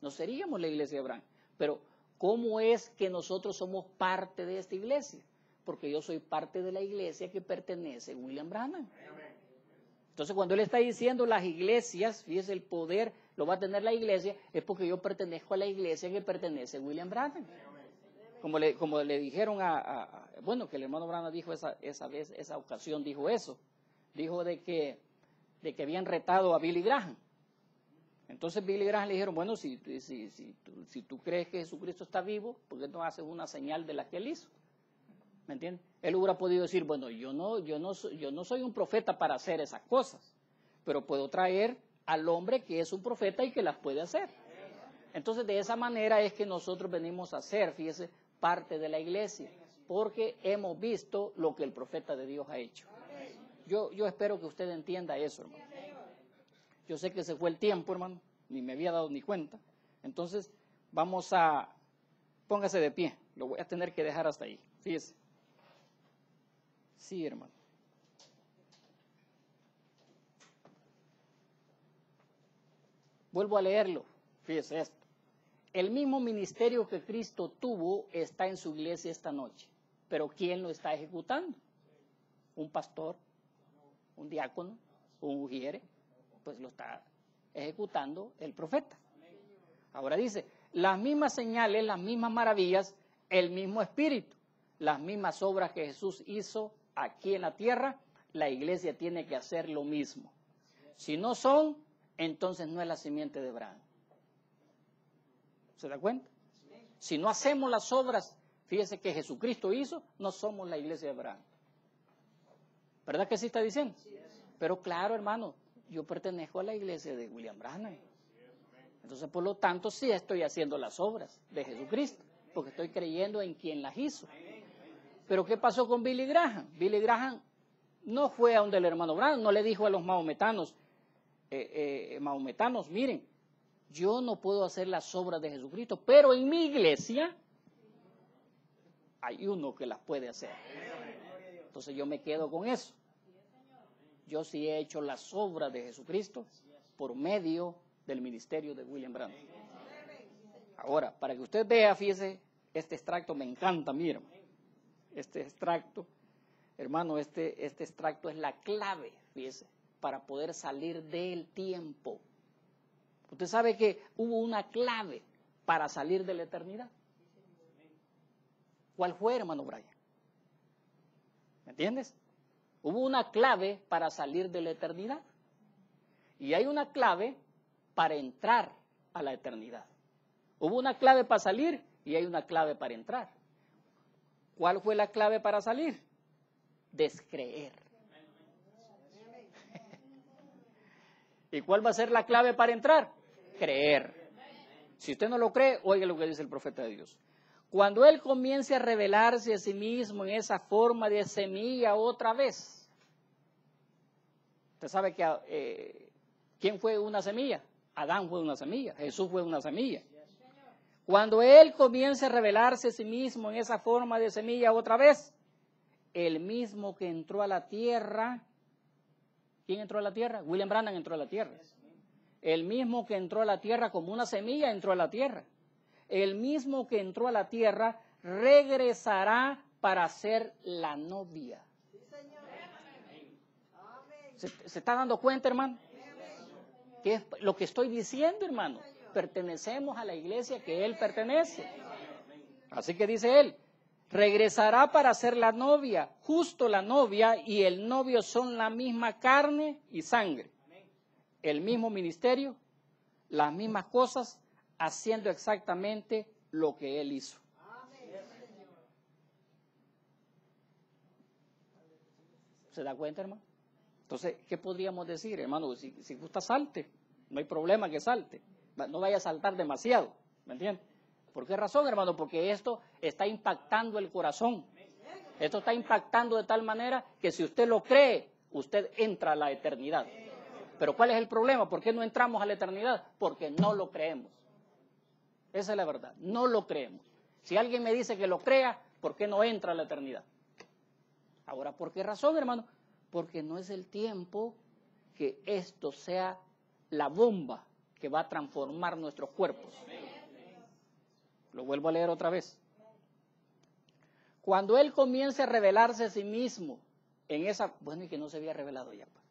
no seríamos la iglesia de Abraham. Pero, ¿cómo es que nosotros somos parte de esta iglesia? Porque yo soy parte de la iglesia que pertenece a William Branham. Entonces, cuando él está diciendo las iglesias, fíjese, el poder lo va a tener la iglesia, es porque yo pertenezco a la iglesia que pertenece a William Branham. como le dijeron bueno, que el hermano Branham dijo esa ocasión, dijo eso. Dijo de que habían retado a Billy Graham. Entonces Billy Graham le dijeron, bueno, si tú crees que Jesucristo está vivo, ¿por qué no haces una señal de la que él hizo? ¿Me entiendes? Él hubiera podido decir, bueno, yo no soy un profeta para hacer esas cosas, pero puedo traer al hombre que es un profeta y que las puede hacer. Entonces, de esa manera es que nosotros venimos a ser, fíjese, parte de la iglesia, porque hemos visto lo que el profeta de Dios ha hecho. Yo espero que usted entienda eso, hermano. Yo sé que se fue el tiempo, hermano, ni me había dado ni cuenta. Entonces, póngase de pie, lo voy a tener que dejar hasta ahí, fíjese. Sí, hermano. Vuelvo a leerlo, fíjese esto. El mismo ministerio que Cristo tuvo está en su iglesia esta noche, pero ¿quién lo está ejecutando? ¿Un pastor? ¿Un diácono? ¿Un ujiere? Pues lo está ejecutando el profeta. Ahora dice, las mismas señales, las mismas maravillas, el mismo espíritu, las mismas obras que Jesús hizo aquí en la tierra, la iglesia tiene que hacer lo mismo. Si no son, entonces no es la simiente de Abraham. ¿Se da cuenta? Si no hacemos las obras, fíjese que Jesucristo hizo, no somos la iglesia de Abraham. ¿Verdad que sí está diciendo? Pero claro, hermano, yo pertenezco a la iglesia de William Branham. Entonces, por lo tanto, sí estoy haciendo las obras de Jesucristo, porque estoy creyendo en quien las hizo. Pero ¿qué pasó con Billy Graham? Billy Graham no fue a donde el hermano Branham, no le dijo a los maometanos, miren, yo no puedo hacer las obras de Jesucristo, pero en mi iglesia hay uno que las puede hacer. Entonces yo me quedo con eso. Yo sí he hecho las obras de Jesucristo por medio del ministerio de William Branham. Ahora, para que usted vea, fíjese, este extracto me encanta, miren. Este extracto, hermano, este extracto es la clave, fíjese, para poder salir del tiempo. Usted sabe que hubo una clave para salir de la eternidad. ¿Cuál fue, hermano Brian? ¿Me entiendes? Hubo una clave para salir de la eternidad. Y hay una clave para entrar a la eternidad. Hubo una clave para salir y hay una clave para entrar. ¿Cuál fue la clave para salir? Descreer. ¿Y cuál va a ser la clave para entrar? Creer. Si usted no lo cree, oiga lo que dice el profeta de Dios. Cuando Él comience a revelarse a sí mismo en esa forma de semilla otra vez. Usted sabe que ¿quién fue una semilla? Adán fue una semilla, Jesús fue una semilla. Cuando Él comience a revelarse a sí mismo en esa forma de semilla otra vez, el mismo que entró a la tierra, ¿quién entró a la tierra? William Branham entró a la tierra. El mismo que entró a la tierra como una semilla entró a la tierra. El mismo que entró a la tierra regresará para ser la novia. ¿Se está dando cuenta, hermano? ¿Qué es lo que estoy diciendo, hermano? Pertenecemos a la iglesia que Él pertenece. Así que dice Él, regresará para ser la novia, justo la novia y el novio son la misma carne y sangre. El mismo ministerio, las mismas cosas, haciendo exactamente lo que Él hizo. ¿Se da cuenta, hermano? Entonces, ¿qué podríamos decir, hermano? Si gusta, salte. No hay problema que salte. No vaya a saltar demasiado, ¿me entiendes? ¿Por qué razón, hermano? Porque esto está impactando el corazón. Esto está impactando de tal manera que si usted lo cree, usted entra a la eternidad. Pero ¿cuál es el problema? ¿Por qué no entramos a la eternidad? Porque no lo creemos. Esa es la verdad, no lo creemos. Si alguien me dice que lo crea, ¿por qué no entra a la eternidad? Ahora, ¿por qué razón, hermano? Porque no es el tiempo que esto sea la bomba que va a transformar nuestros cuerpos. Lo vuelvo a leer otra vez. Cuando Él comience a revelarse a sí mismo en esa... Bueno, y que no se había revelado ya. Pues.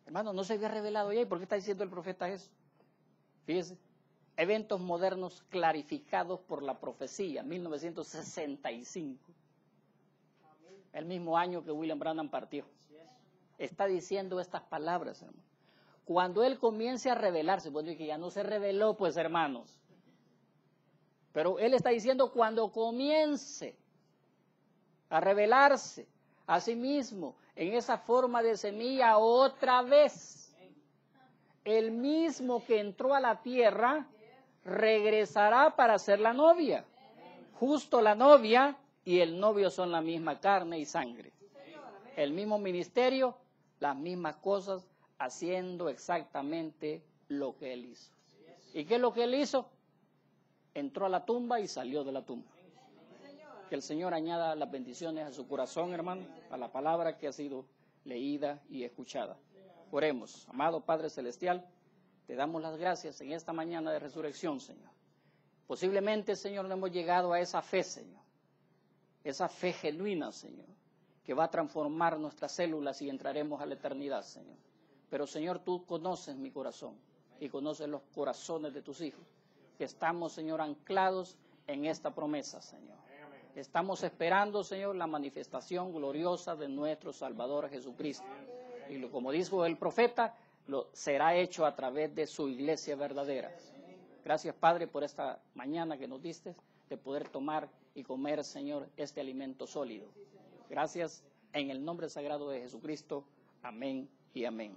Hermano, no se había revelado ya. ¿Y por qué está diciendo el profeta eso? Fíjese. eventos modernos clarificados por la profecía, 1965. El mismo año que William Branham partió. Está diciendo estas palabras, hermano. Cuando él comience a revelarse, bueno, y que ya no se reveló, pues, hermanos. Pero él está diciendo cuando comience a revelarse a sí mismo en esa forma de semilla otra vez, el mismo que entró a la tierra regresará para ser la novia. Justo la novia y el novio son la misma carne y sangre. El mismo ministerio, las mismas cosas, haciendo exactamente lo que él hizo. ¿Y qué es lo que él hizo? Entró a la tumba y salió de la tumba. Que el Señor añada las bendiciones a su corazón, hermano, a la palabra que ha sido leída y escuchada. Oremos. Amado Padre Celestial, te damos las gracias en esta mañana de resurrección, Señor. Posiblemente, Señor, no hemos llegado a esa fe, Señor. Esa fe genuina, Señor, que va a transformar nuestras células y entraremos a la eternidad, Señor. Pero, Señor, tú conoces mi corazón y conoces los corazones de tus hijos, que estamos, Señor, anclados en esta promesa, Señor. Estamos esperando, Señor, la manifestación gloriosa de nuestro Salvador Jesucristo. Y como dijo el profeta, será hecho a través de su iglesia verdadera. Gracias, Padre, por esta mañana que nos diste, de poder tomar y comer, Señor, este alimento sólido. Gracias en el nombre sagrado de Jesucristo. Amén y amén.